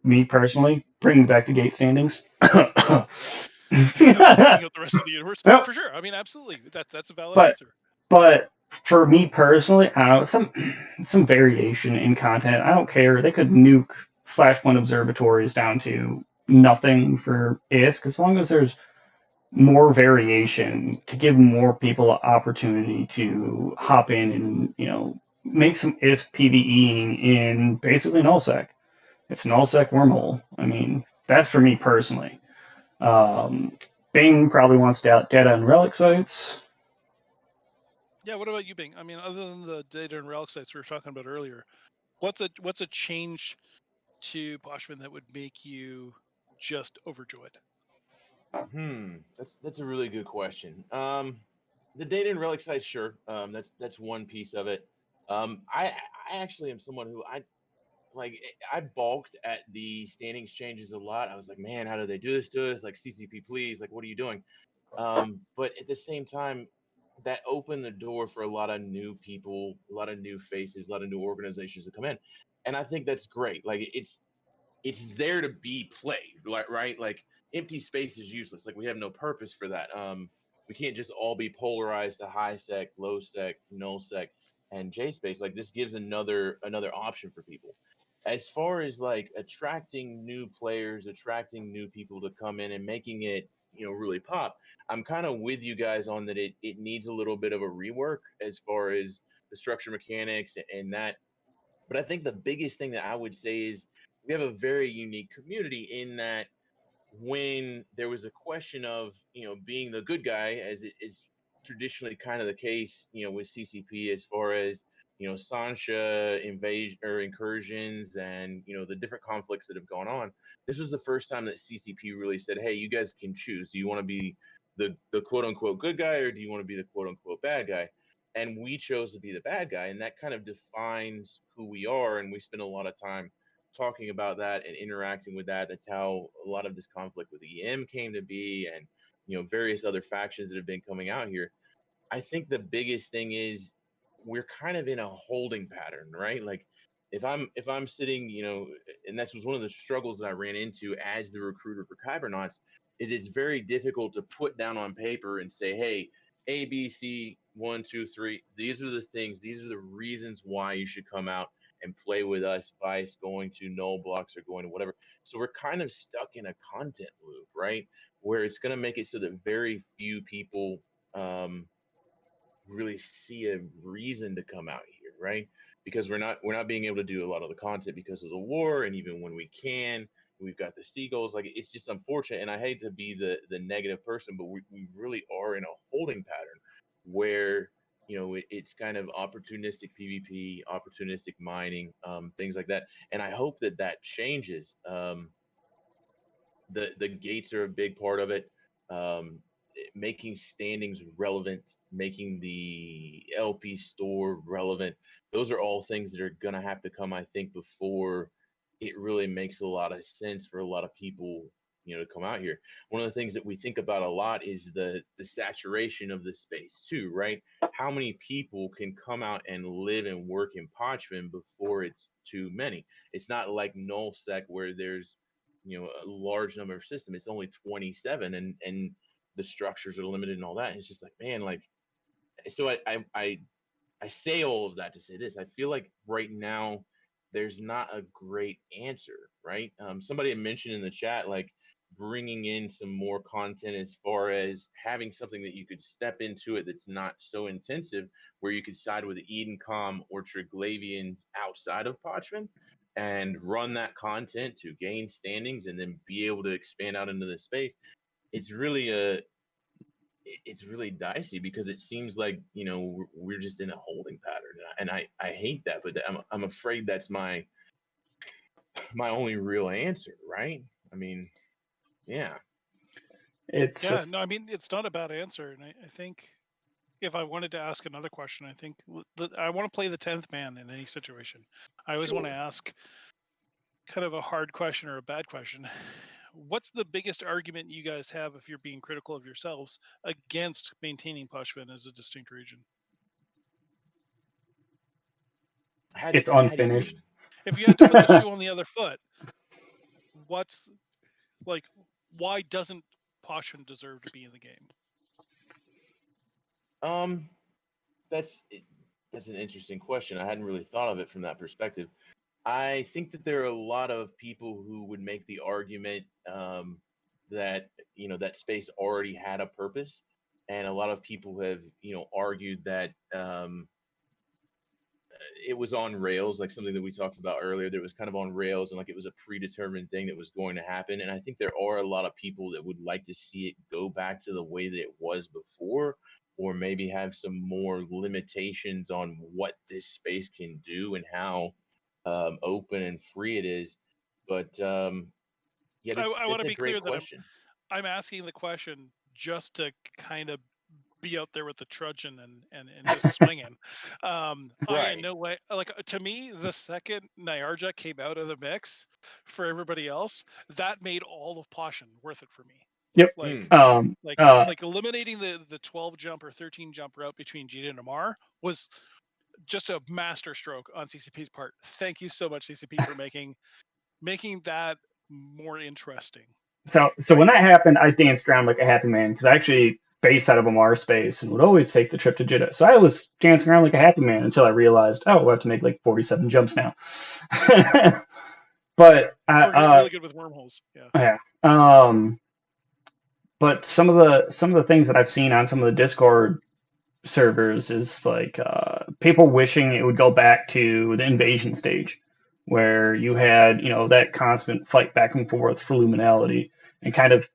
Me personally, bringing back the gate standings. Wiping out the rest of the universe, Well, for sure. I mean, absolutely. That's a valid but answer. but for me personally, I don't know, some variation in content. I don't care. They could nuke Flashpoint observatories down to nothing for ISK as long as there's more variation to give more people an opportunity to hop in and make some ISK PVEing in basically nullsec. It's nullsec wormhole. I mean, that's for me personally. Bing probably wants data and relic sites. Yeah, what about you, Bing? I mean, other than the data and relic sites we were talking about earlier, what's a change to Poshman that would make you just overjoyed? That's a really good question. The data and relic size, sure. That's one piece of it. I actually am someone who I balked at the standings changes a lot. I was like, man, how do they do this to us? Like CCP, please, like what are you doing? But at the same time, that opened the door for a lot of new people, a lot of new faces, a lot of new organizations to come in, and I think that's great. Like it's there to be played, like right? Like empty space is useless. Like we have no purpose for that. We can't just all be polarized to high sec, low sec, null sec, and J space. Like this gives another option for people. As far as like attracting new players, attracting new people to come in and making it really pop, I'm kind of with you guys on that. It needs a little bit of a rework as far as the structure mechanics and that, but I think the biggest thing that I would say is we have a very unique community in that when there was a question of being the good guy, as it is traditionally kind of the case, with CCP, as far as Sancha invasion or incursions and the different conflicts that have gone on. This was the first time that CCP really said, "Hey, you guys can choose. Do you want to be the quote unquote good guy, or do you want to be the quote unquote bad guy?" And we chose to be the bad guy, and that kind of defines who we are. And we spend a lot of time talking about that and interacting with that. That's how a lot of this conflict with EM came to be, and various other factions that have been coming out here. I think the biggest thing is we're kind of in a holding pattern, right? Like if I'm sitting, and this was one of the struggles that I ran into as the recruiter for Kybernauts, is it's very difficult to put down on paper and say, hey, A, B, C, one, two, three. These are the things. These are the reasons why you should come out and play with us. Vice going to null blocks or going to whatever. So we're kind of stuck in a content loop, right? Where it's going to make it so that very few people um, really see a reason to come out here, right? Because we're not being able to do a lot of the content because of the war, and even when we can, we've got the seagulls. Like it's just unfortunate, and I hate to be the negative person, but we really are in a holding pattern where it's kind of opportunistic PvP, opportunistic mining, things like that, and I hope that that changes. The gates are a big part of it. Making standings relevant, making the LP store relevant. Those are all things that are going to have to come, I think, before it really makes a lot of sense for a lot of people, to come out here. One of the things that we think about a lot is the saturation of the space too, right? How many people can come out and live and work in Parchment before it's too many? It's not like nullsec where there's a large number of systems. It's only 27, and the structures are limited and all that. And it's just like, man, like, so I say all of that to say this. I feel like right now there's not a great answer, right? Somebody had mentioned in the chat, like bringing in some more content as far as having something that you could step into it that's not so intensive, where you could side with Edencom or Triglavians outside of Parchment. and run that content to gain standings and then be able to expand out into the space, it's really it's really dicey because it seems like we're just in a holding pattern, and I hate that, but I'm afraid that's my only real answer, right? I mean, yeah. It's Yeah, just no, I mean it's not a bad answer, and I think if I wanted to ask another question, I think I want to play the 10th man in any situation. I always want to Sure. ask kind of a hard question or a bad question. What's the biggest argument you guys have if you're being critical of yourselves against maintaining Poshvin as a distinct region? it's How do you unfinished. mean? If you had to put the shoe on the other foot, what's like why doesn't Poshvin deserve to be in the game? Um, that's that's an interesting question. I hadn't really thought of it from that perspective. I think that there are a lot of people who would make the argument that that space already had a purpose, and a lot of people have argued that it was on rails, like something that we talked about earlier. That was kind of on rails, and like it was a predetermined thing that was going to happen. And I think there are a lot of people that would like to see it go back to the way that it was before, or maybe have some more limitations on what this space can do and how open and free it is. But yeah, I want that's to a be great clear that question. I'm asking the question just to kind of be out there with the trudging and just swinging. I in Right. no way like to me the second Nyarja came out of the mix for everybody else, that made all of Poshin worth it for me. Yep. Like Mm. like Uh, like eliminating the 12 jump or 13 jump route between Jita and Amar was just a master stroke on CCP's part. Thank you so much, CCP, for making that more interesting. so when Right? that happened, I danced around like a happy man because I actually based out of a Mars space and would always take the trip to Jeddah. So I was dancing around like a happy man until I realized, oh, we'll have to make like 47 jumps now. but Or get really good with wormholes. Yeah. yeah. But some of the things that I've seen on some of the Discord servers is like people wishing it would go back to the invasion stage, where you had that constant fight back and forth for luminality, and kind of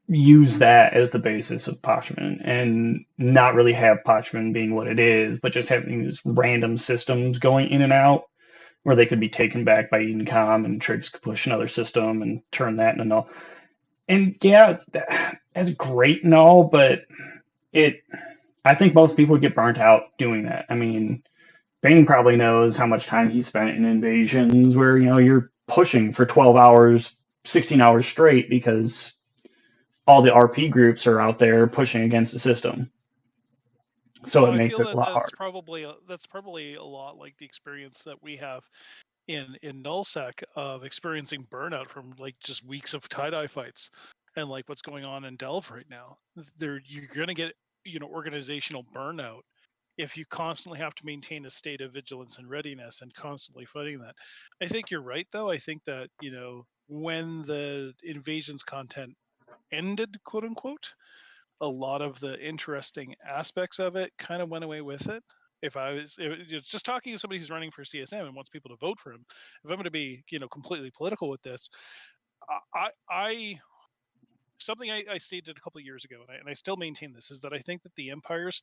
use that as the basis of Parchment, and not really have Parchment being what it is, but just having these random systems going in and out where they could be taken back by Edencom and Trigs could push another system and turn that into null. And yeah, that's great and all, but it I think most people get burnt out doing that. I mean, Bane probably knows how much time he spent in invasions where, you're pushing for 12 hours, 16 hours straight because all the RP groups are out there pushing against the system. So Well, it I makes feel it a that lot harder. that's probably a lot like the experience that we have in nullsec of experiencing burnout from like just weeks of tie-dye fights and like what's going on in Delve right now. There you're gonna get organizational burnout if you constantly have to maintain a state of vigilance and readiness and constantly fighting that. I think you're right though. I think that when the invasions content ended, quote unquote, a lot of the interesting aspects of it kind of went away with it. If I was just talking to somebody who's running for CSM and wants people to vote for him, if I'm going to be completely political with this, I something I stated a couple of years ago, and I still maintain this, is that I think that the empires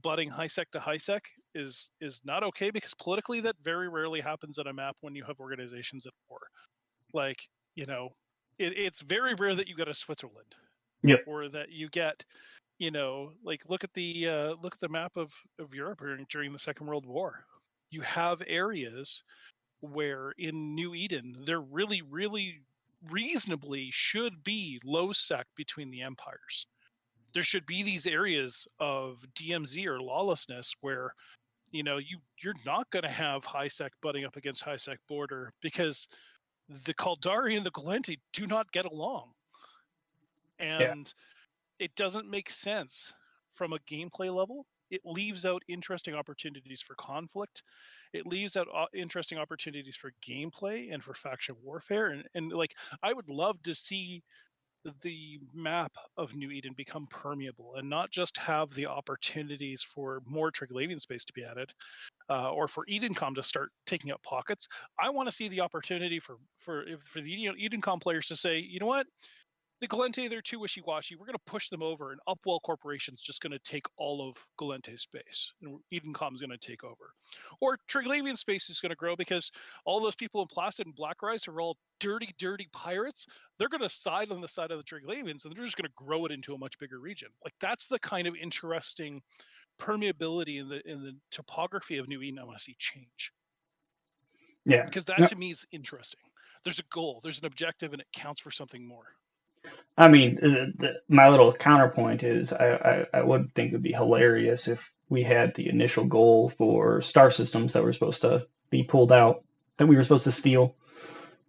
butting high sec to high sec is not okay, because politically that very rarely happens on a map when you have organizations at war. Like it's very rare that you get a Switzerland Yep. or that you get like look at the map of Europe during the Second World War. You have areas where in New Eden there really, really reasonably should be low sec between the empires. There should be these areas of DMZ or lawlessness where you're not going to have high sec butting up against high sec border, because the Kaldari and the Galenti do not get along, Yeah. and it doesn't make sense from a gameplay level. It leaves out interesting opportunities for conflict. It leaves out interesting opportunities for gameplay and for faction warfare. And like, I would love to see the map of New Eden become permeable and not just have the opportunities for more Triglavian space to be added, or for Edencom to start taking up pockets. I want to see the opportunity for the Edencom players to say, you know what, the Galente, they're too wishy-washy. We're going to push them over, and Upwell Corporation's just going to take all of Galente's space, and Edencom's going to take over. Or Triglavian space is going to grow because all those people in Placid and Black Rise are all dirty, dirty pirates. They're going to side on the side of the Triglavians, and they're just going to grow it into a much bigger region. Like, that's the kind of interesting permeability in the topography of New Eden I want to see change. Yeah. Because that No, to me is interesting. There's a goal, there's an objective, and it counts for something more. I mean, my little counterpoint is I would think it would be hilarious if we had the initial goal for star systems that were supposed to be pulled out, that we were supposed to steal.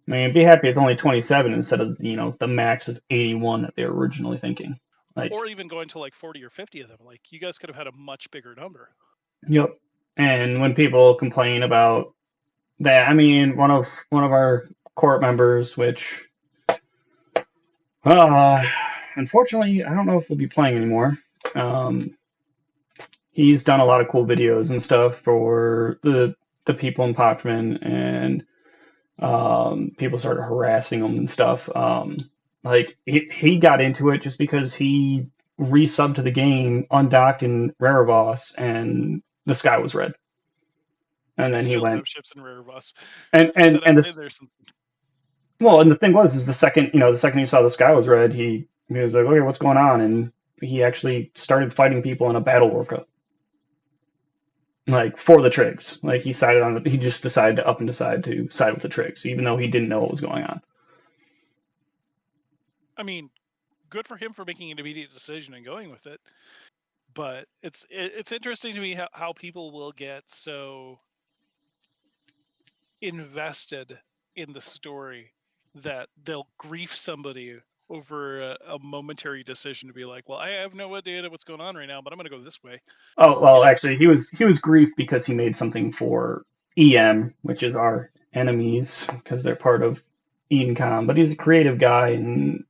I mean, I'd be happy it's only 27 instead of, the max of 81 that they were originally thinking. Like, Or even going to like 40 or 50 of them. Like, you guys could have had a much bigger number. yep. And when people complain about that, I mean, one of our court members, which uh, unfortunately I don't know if we'll be playing anymore. Um, he's done a lot of cool videos and stuff for the people in Pochman, and people started harassing him and stuff. Like he got into it just because he resubbed to the game, undocked in Rarevos, and the sky was red. And I then he still went have ships in Rarevos and that I've been this there since. well, and the thing was is the second he saw the sky was red, he was like, okay, what's going on? And he actually started fighting people in a battle orca. Like for the Trigs. Like he just decided to decide to side with the Trigs, even though he didn't know what was going on. I mean, good for him for making an immediate decision and going with it. But it's interesting to me how people will get so invested in the story that they'll grief somebody over a momentary decision to be like, well, I have no idea what's going on right now, but I'm going to go this way. Oh You well, know, actually, he was grieved because he made something for EM, which is our enemies because they're part of Edencom. But he's a creative guy, and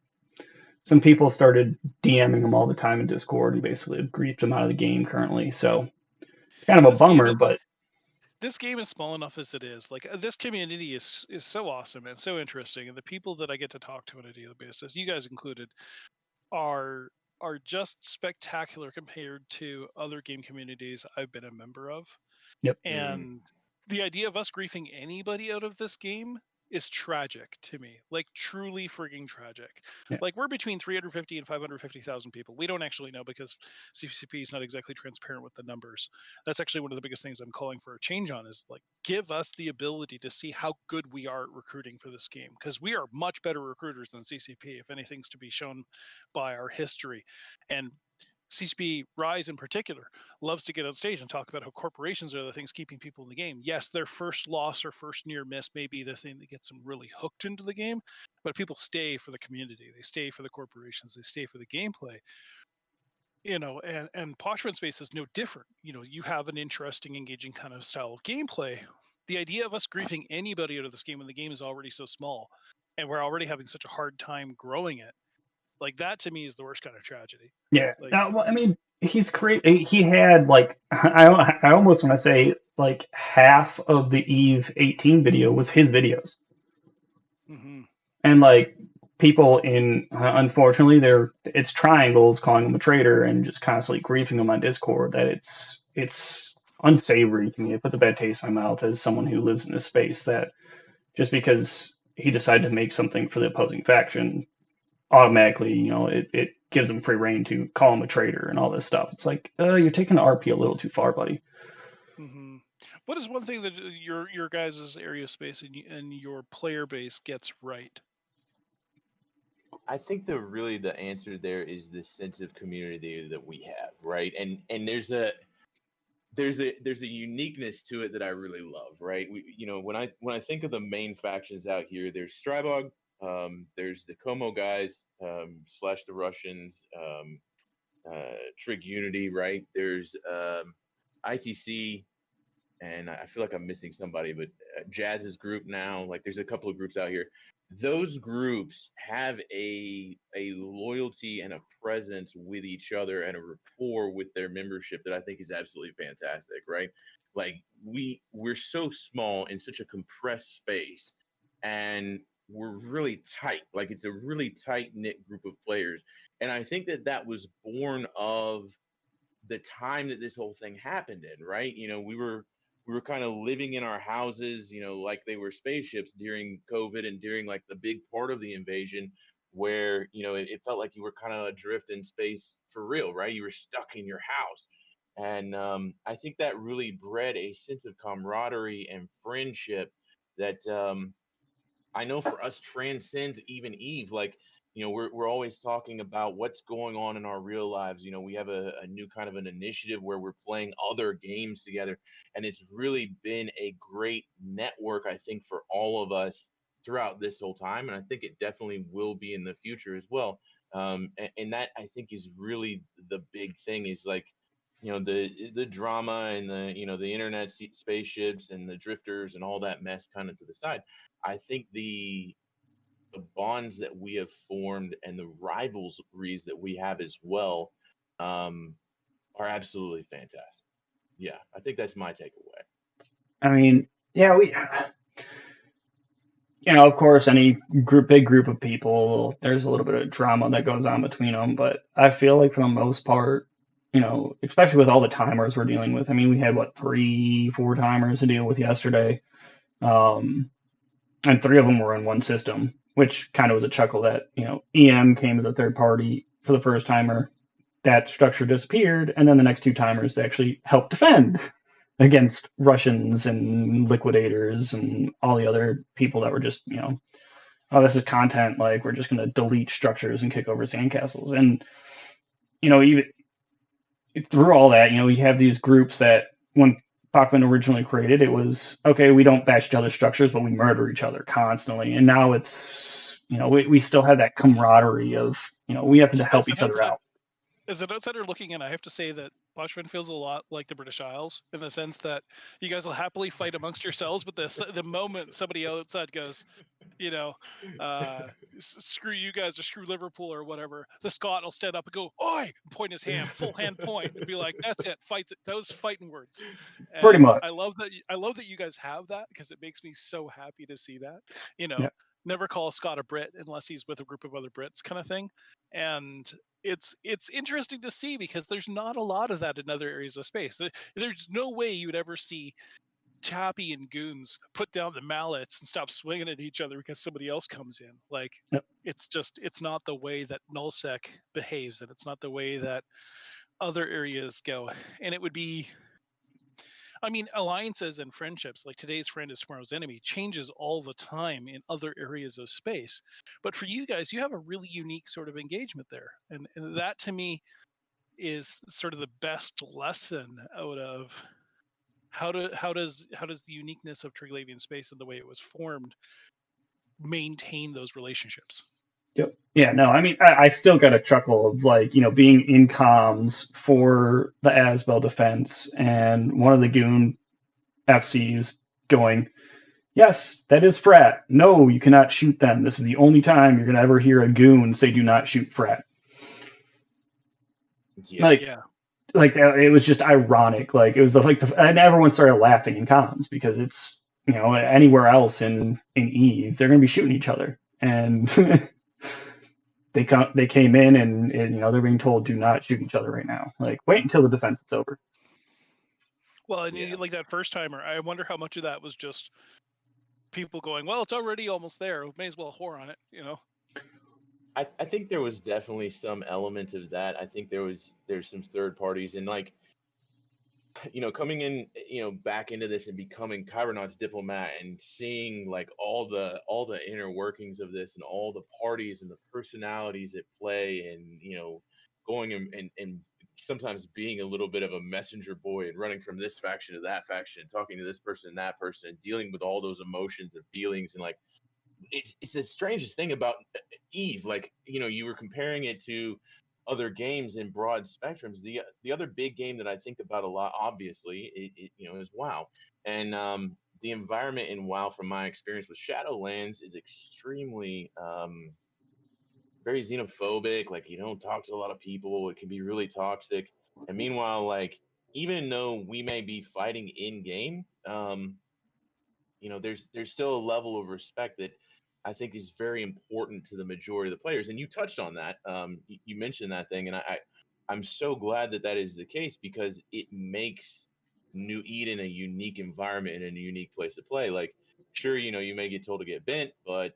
some people started DMing him all the time in Discord. He basically griefed him out of the game currently. So kind of a this game bummer, is but this game is small enough as it is. Like, this community is so awesome and so interesting, and the people that I get to talk to on a daily basis, you guys included, are are just spectacular compared to other game communities I've been a member of. yep, And the idea of us griefing anybody out of this game is tragic to me. Like, truly frigging tragic. yeah, Like, we're between 350 and 550,000 people. We don't actually know because CCP is not exactly transparent with the numbers. That's actually one of the biggest things I'm calling for a change on, is like, give us the ability to see how good we are at recruiting for this game, because we are much better recruiters than CCP, if anything's to be shown by our history. And CCP Rise in particular loves to get on stage and talk about how corporations are the things keeping people in the game. Yes, their first loss or first near miss may be the thing that gets them really hooked into the game, but people stay for the community. They stay for the corporations. They stay for the gameplay. And Poshman Space is no different. You have an interesting, engaging kind of style of gameplay. The idea of us griefing anybody out of this game when the game is already so small and we're already having such a hard time growing it, like, that to me is the worst kind of tragedy. yeah. Like, Well, I mean, he had like I almost want to say like half of the Eve 18 video was his videos. mm-hmm. And like people in unfortunately it's triangles calling him a traitor and just constantly griefing him on Discord that it's unsavory to me. It puts a bad taste in my mouth as someone who lives in this space, that just because he decided to make something for the opposing faction, automatically, it gives him free reign to call him a traitor and all this stuff. It's like, you're taking the RP a little too far, buddy. Mm-hmm. What is one thing that your guys' area space and your player base gets right? I think the answer there is the sense of community that we have, right? And there's a uniqueness to it that I really love, right? When I think of the main factions out here, there's Strybog, there's the Como guys, slash the Russians, Trig Unity, right? There's ITC, and I feel like I'm missing somebody, but Jazz's group now, like there's a couple of groups out here. those groups have a loyalty and a presence with each other and a rapport with their membership that I think is absolutely fantastic, right? Like we're so small in such a compressed space, and we're really tight. Like it's a really tight knit group of players, and I think that that was born of the time that this whole thing happened in, right? We were kind of living in our houses, like they were spaceships during COVID and during like the big part of the invasion where, it felt like you were kind of adrift in space for real, right? You were stuck in your house. And I think that really bred a sense of camaraderie and friendship that I know for us transcends even Eve. Like, we're always talking about what's going on in our real lives. We have a new kind of an initiative where we're playing other games together. And it's really been a great network, I think, for all of us throughout this whole time. And I think it definitely will be in the future as well. And that I think is really the big thing is like, the drama and the internet spaceships and the drifters and all that mess kind of to the side. I think the bonds that we have formed and the rivalries that we have as well um, are absolutely fantastic. Yeah, I think that's my takeaway. I mean, yeah, of course, any big group of people, there's a little bit of drama that goes on between them. But I feel like for the most part, especially with all the timers we're dealing with. I mean, we had what 3, 4 timers to deal with yesterday, um, and 3 of them were in one system, which kind of was a chuckle that EM came as a third party for the first timer. That structure disappeared, and then the next 2 timers they actually helped defend against Russians and liquidators and all the other people that were just, oh, this is content. Like we're just going to delete structures and kick over sandcastles. And even through all that, you have these groups that when Bachman originally created, it was okay. We don't bash each other's structures, but we murder each other constantly. And now it's we still have that camaraderie of we have to help As an each other outside, out. as an outsider looking in, I have to say that Boschman feels a lot like the British Isles in the sense that you guys will happily fight amongst yourselves, but the moment somebody outside goes, you know, screw you guys or screw Liverpool or whatever, the Scot will stand up and go, oi, and point his hand, full hand point, and be like, that's it, fights it. Those fighting words. Pretty And much. I love that you guys have that because it makes me so happy to see that. You know, Yeah. never call a Scot a Brit unless he's with a group of other Brits kind of thing. And it's interesting to see because there's not a lot of that in other areas of space. There's no way you would ever see Chappie and goons put down the mallets and stop swinging at each other because somebody else comes in. Like Yep. it's not the way that nullsec behaves, and it's not the way that other areas go. And it would be, I mean, alliances and friendships, like today's friend is tomorrow's enemy, changes all the time in other areas of space. But for you guys, you have a really unique sort of engagement there, and that to me is sort of the best lesson out of how does the uniqueness of Triglavian space and the way it was formed maintain those relationships. Yep. Yeah, no, I mean, I still got a chuckle of like, being in comms for the Asbel defense and one of the goon FCs going, yes, that is frat. No, you cannot shoot them. This is the only time you're going to ever hear a goon say do not shoot frat. Yeah. Like, Yeah, it was just ironic. Like, it was and everyone started laughing in comms because it's, anywhere else in Eve, they're going to be shooting each other. And they came in and they're being told do not shoot each other right now. Like wait until the defense is over. well, and Yeah. like that first timer, I wonder how much of that was just people going, well, it's already almost there, may as well whore on it. I think there was definitely some element of that. I think there's some third parties and like coming in, back into this and becoming Kybernaut's diplomat and seeing like all the inner workings of this and all the parties and the personalities at play and going and sometimes being a little bit of a messenger boy and running from this faction to that faction, talking to this person and that person, and dealing with all those emotions and feelings and like it's the strangest thing about Eve. Like, you were comparing it to other games in broad spectrums. The other big game that I think about a lot, obviously, is WoW, and the environment in WoW, from my experience with Shadowlands, is extremely very xenophobic. Like, you don't talk to a lot of people. It can be really toxic. And meanwhile, like, even though we may be fighting in game, there's still a level of respect that I think is very important to the majority of the players. And you touched on that. You mentioned that thing, and I'm so glad that that is the case, because it makes New Eden a unique environment and a unique place to play. Like, sure, you may get told to get bent, but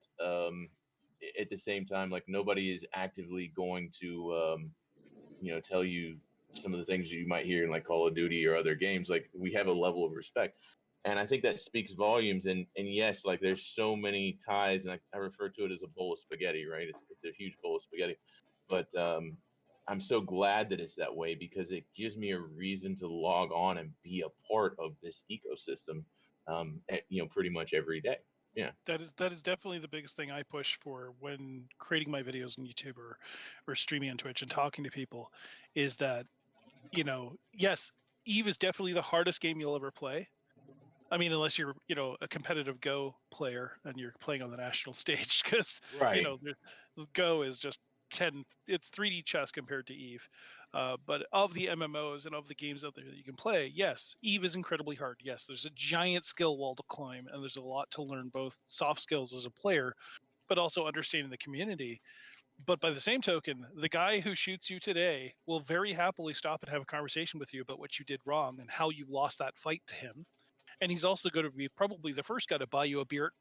at the same time, like, nobody is actively going to tell you some of the things you might hear in like Call of Duty or other games. Like, we have a level of respect, and I think that speaks volumes. And yes, like, there's so many ties, and I refer to it as a bowl of spaghetti, right? It's a huge bowl of spaghetti, but I'm so glad that it's that way, because it gives me a reason to log on and be a part of this ecosystem, pretty much every day. Yeah. That is definitely the biggest thing I push for when creating my videos on YouTube or streaming on Twitch and talking to people, is that, yes, Eve is definitely the hardest game you'll ever play. I mean, unless you're, a competitive Go player and you're playing on the national stage, because, Right. Go is just it's 3D chess compared to Eve. But of the MMOs and of the games out there that you can play, yes, Eve is incredibly hard. Yes, there's a giant skill wall to climb, and there's a lot to learn, both soft skills as a player, but also understanding the community. But by the same token, the guy who shoots you today will very happily stop and have a conversation with you about what you did wrong and how you lost that fight to him. And he's also going to be probably the first guy to buy you a beer.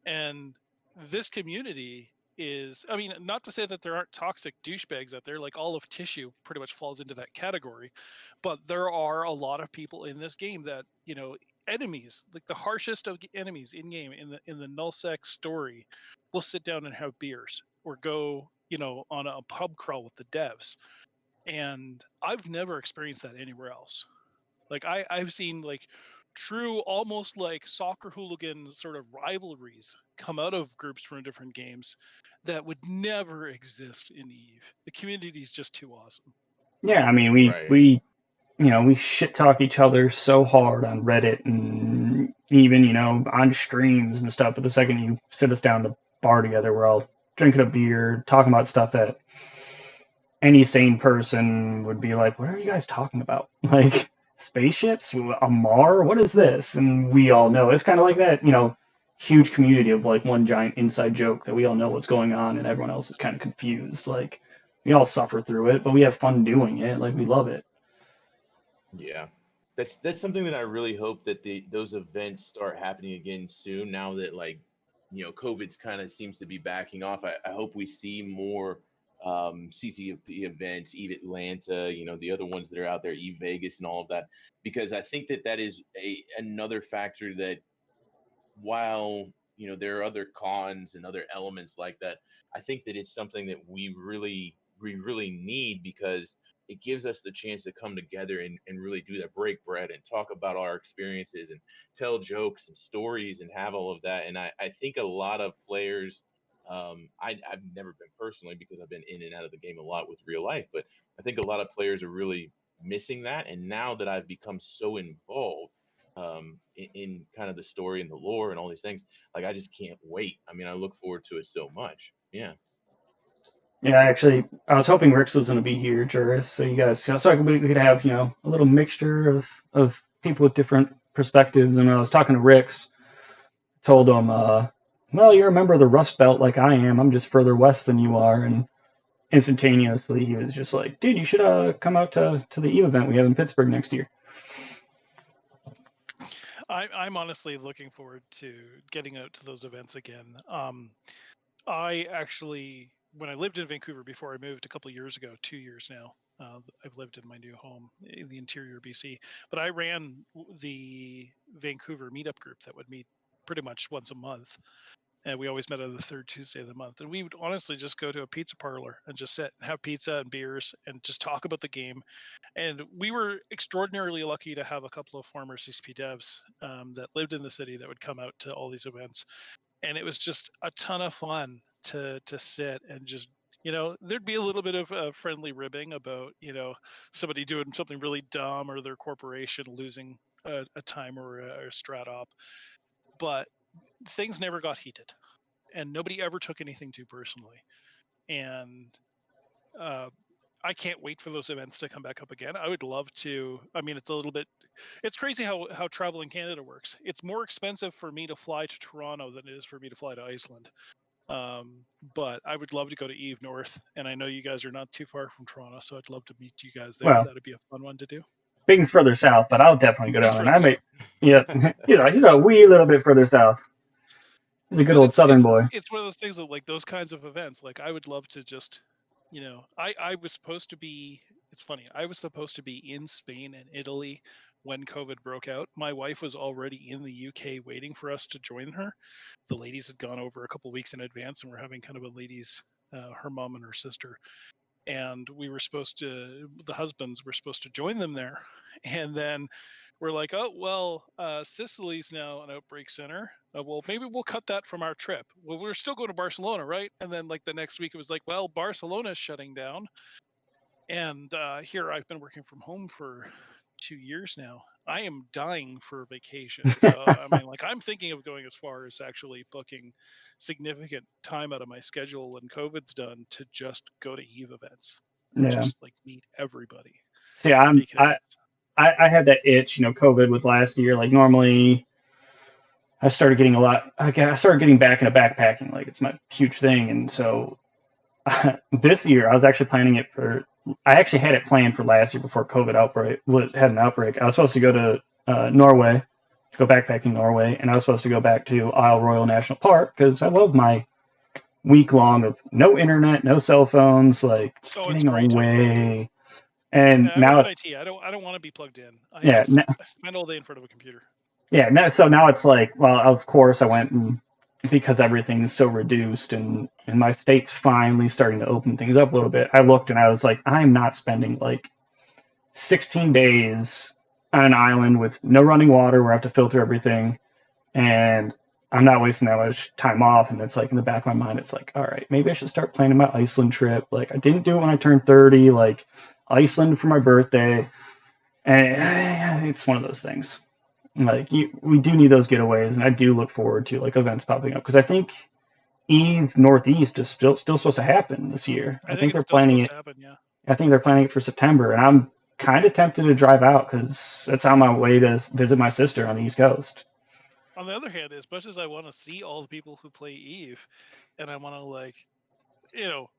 And this community is, I mean, not to say that there aren't toxic douchebags out there, like all of Tissue pretty much falls into that category, but there are a lot of people in this game that, enemies, like the harshest of enemies in game, in the nullsec story, will sit down and have beers or go, on a pub crawl with the devs. And I've never experienced that anywhere else. Like, I've seen like true, almost like soccer hooligan sort of rivalries come out of groups from different games that would never exist in Eve. The community is just too awesome. Yeah, I mean, Right. we shit talk each other so hard on Reddit and even, on streams and stuff. But the second you sit us down to bar together, we're all drinking a beer, talking about stuff that any sane person would be like, what are you guys talking about? Like, spaceships? A Mar? What is this? And we all know. It's kind of like that, huge community of like one giant inside joke that we all know what's going on and everyone else is kind of confused. Like, we all suffer through it, but we have fun doing it. Like, we love it. Yeah. That's something that I really hope that those events start happening again soon. Now that, like, COVID's kind of seems to be backing off. I hope we see more CCP events, Eve Atlanta, the other ones that are out there, Eve Vegas, and all of that, because I think that that is another factor that, while there are other cons and other elements like that, I think that it's something that we really need, because it gives us the chance to come together and really do that, break bread and talk about our experiences and tell jokes and stories and have all of that. And I think a lot of players, I've never been personally, because I've been in and out of the game a lot with real life, but I think a lot of players are really missing that. And now that I've become so involved in kind of the story and the lore and all these things, like, I just can't wait. I mean, I look forward to it so much. Yeah. Yeah, actually, I was hoping Rix was going to be here, Juris, so you guys, so we could have, a little mixture of people with different perspectives. And when I was talking to Rix, told him, well, you're a member of the Rust Belt like I am. I'm just further west than you are. And instantaneously, he was just like, dude, you should come out to the Eve event we have in Pittsburgh next year. I'm honestly looking forward to getting out to those events again. I actually, when I lived in Vancouver before I moved a couple of years ago, 2 years now, I've lived in my new home in the interior BC. But I ran the Vancouver meetup group that would meet pretty much once a month, and we always met on the third Tuesday of the month. And we would honestly just go to a pizza parlor and just sit and have pizza and beers and just talk about the game. And we were extraordinarily lucky to have a couple of former CCP devs that lived in the city that would come out to all these events, and it was just a ton of fun to sit and just there'd be a little bit of friendly ribbing about, somebody doing something really dumb or their corporation losing a time or a strat op. But things never got heated and nobody ever took anything too personally. And uh, I can't wait for those events to come back up again. I would love to. I mean, it's crazy how travel in Canada works. It's more expensive for me to fly to Toronto than it is for me to fly to Iceland. Um, but I would love to go to Eve North, and I know you guys are not too far from Toronto, so I'd love to meet you guys there. Well, That'd be a fun one to do. Bing's further south, but I'll definitely go He's down. And I further may, south, yeah, he's a wee little bit further south. He's a good but old it's Southern it's boy. it's one of those things that like those kinds of events. Like I would love to just, I was supposed to be. It's funny. I was supposed to be in Spain and Italy when COVID broke out. My wife was already in the UK waiting for us to join her. The ladies had gone over a couple weeks in advance, and we're having kind of a ladies, her mom and her sister, and the husbands were supposed to join them there, and then we're like, oh well, Sicily's now an outbreak center. Well, maybe we'll cut that from our trip. Well, we're still going to Barcelona, right? And then like the next week it was like, well, Barcelona's shutting down, and here I've been working from home for 2 years now. I am dying for a vacation. So I mean, like I'm thinking of going as far as actually booking significant time out of my schedule when COVID's done to just go to Eve events and Yeah. just like meet everybody See, because I had that itch, COVID with last year. Like normally, I started getting I started getting back into backpacking. Like it's my huge thing, and so this year I was actually planning it for. I actually had it planned for last year before COVID had an outbreak. I was supposed to go to Norway, to go backpacking Norway, and I was supposed to go back to Isle Royale National Park because I love my week long of no internet, no cell phones, like just oh, it's getting great. I love it. away. And I now work in it's IT. I don't want to be plugged in. yeah, I spend all day in front of a computer. yeah. So now it's like, well, of course I went and because everything's so reduced and my state's finally starting to open things up a little bit. I looked and I was like, I'm not spending like 16 days on an island with no running water where I have to filter everything, and I'm not wasting that much time off. And it's like in the back of my mind, it's like, all right, maybe I should start planning my Iceland trip. Like I didn't do it when I turned 30, like Iceland for my birthday. And it's one of those things. Like we do need those getaways, and I do look forward to like events popping up because I think Eve Northeast is still supposed to happen this year. I I think think it's they're still planning supposed it. to happen. Yeah. I think they're planning it for September, and I'm kind of tempted to drive out because that's on my way to visit my sister on the East Coast. On the other hand, as much as I want to see all the people who play Eve, and I want to like, you know,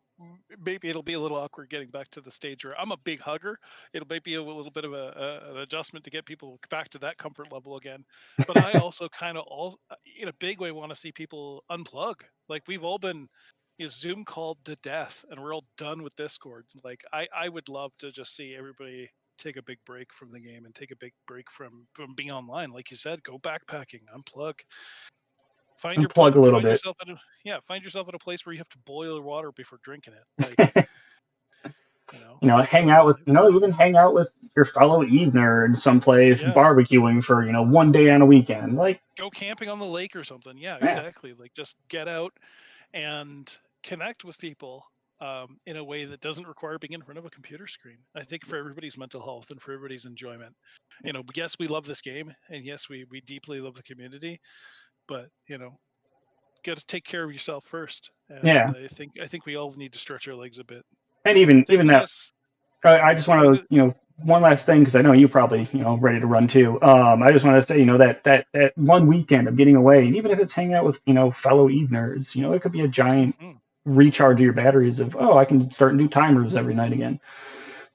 maybe it'll be a little awkward getting back to the stage where I'm a big hugger. It'll maybe a little bit of an adjustment to get people back to that comfort level again. But I also kind of in a big way want to see people unplug. Like we've all been Zoom called to death, and we're all done with Discord. Like I would love to just see everybody take a big break from the game and take a big break from being online. Like you said, go backpacking, unplug. Unplug a little Find bit. yourself find yourself in a place where you have to boil your water before drinking it. Like, Hang enjoy out with life. even hang out with your fellow Evener in someplace Yeah. barbecuing for one day on a weekend. Like Go camping on the lake or something. Yeah, yeah, exactly. Like just get out and connect with people in a way that doesn't require being in front of a computer screen. I think for everybody's mental health and for everybody's enjoyment. Yes, we love this game, and yes, we deeply love the community, but got to take care of yourself first. And yeah. I think we all need to stretch our legs a bit. And even Thank you that. guys. I just I was want gonna, to one last thing because I know you probably ready to run too. I just want to say that one weekend of getting away, and even if it's hanging out with fellow Eveners, it could be a giant mhm. recharge of your batteries of I can start new timers every night again.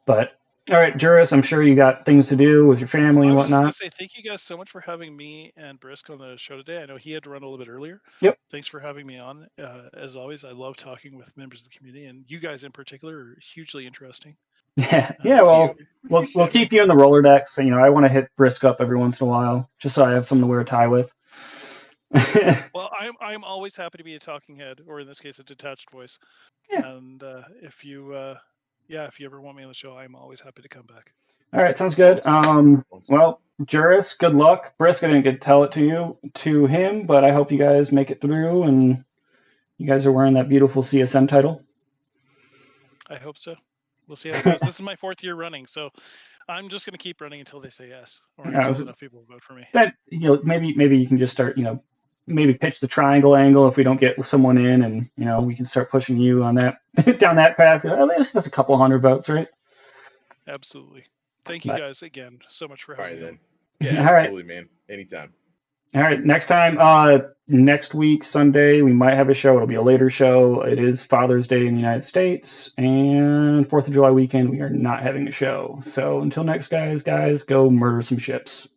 But all right, Juris, I'm sure you got things to do with your family I and was just gonna whatnot. say thank you guys so much for having me and Brisc on the show today. I know he had to run a little bit earlier. Yep. Thanks for having me on. As always, I love talking with members of the community, and you guys in particular are hugely interesting. Yeah. Keep, Well, we'll keep you in the Rolodex. I want to hit Brisk up every once in a while just so I have something to wear a tie with. well, I'm always happy to be a talking head, or in this case, a detached voice. Yeah. And if you ever want me on the show, I'm always happy to come back. All right, sounds good. Awesome. Well, Juris, good luck. Brisk, I didn't get to tell it to him, but I hope you guys make it through and you guys are wearing that beautiful CSM title. I hope so. We'll see how it goes. This is my 4th year running, so I'm just going to keep running until they say yes, or until enough people vote for me. That maybe you can just start maybe pitch the triangle angle if we don't get someone in, and we can start pushing you on that down that path. At least that's a couple hundred votes, right? Absolutely. Thank you guys again so much for All having right, me. then. Yeah, All right. absolutely, man. Anytime. All right. Next time, next week, Sunday, we might have a show. It'll be a later show. It is Father's Day in the United States, and 4th of July weekend, we are not having a show. So until next guys, go murder some ships.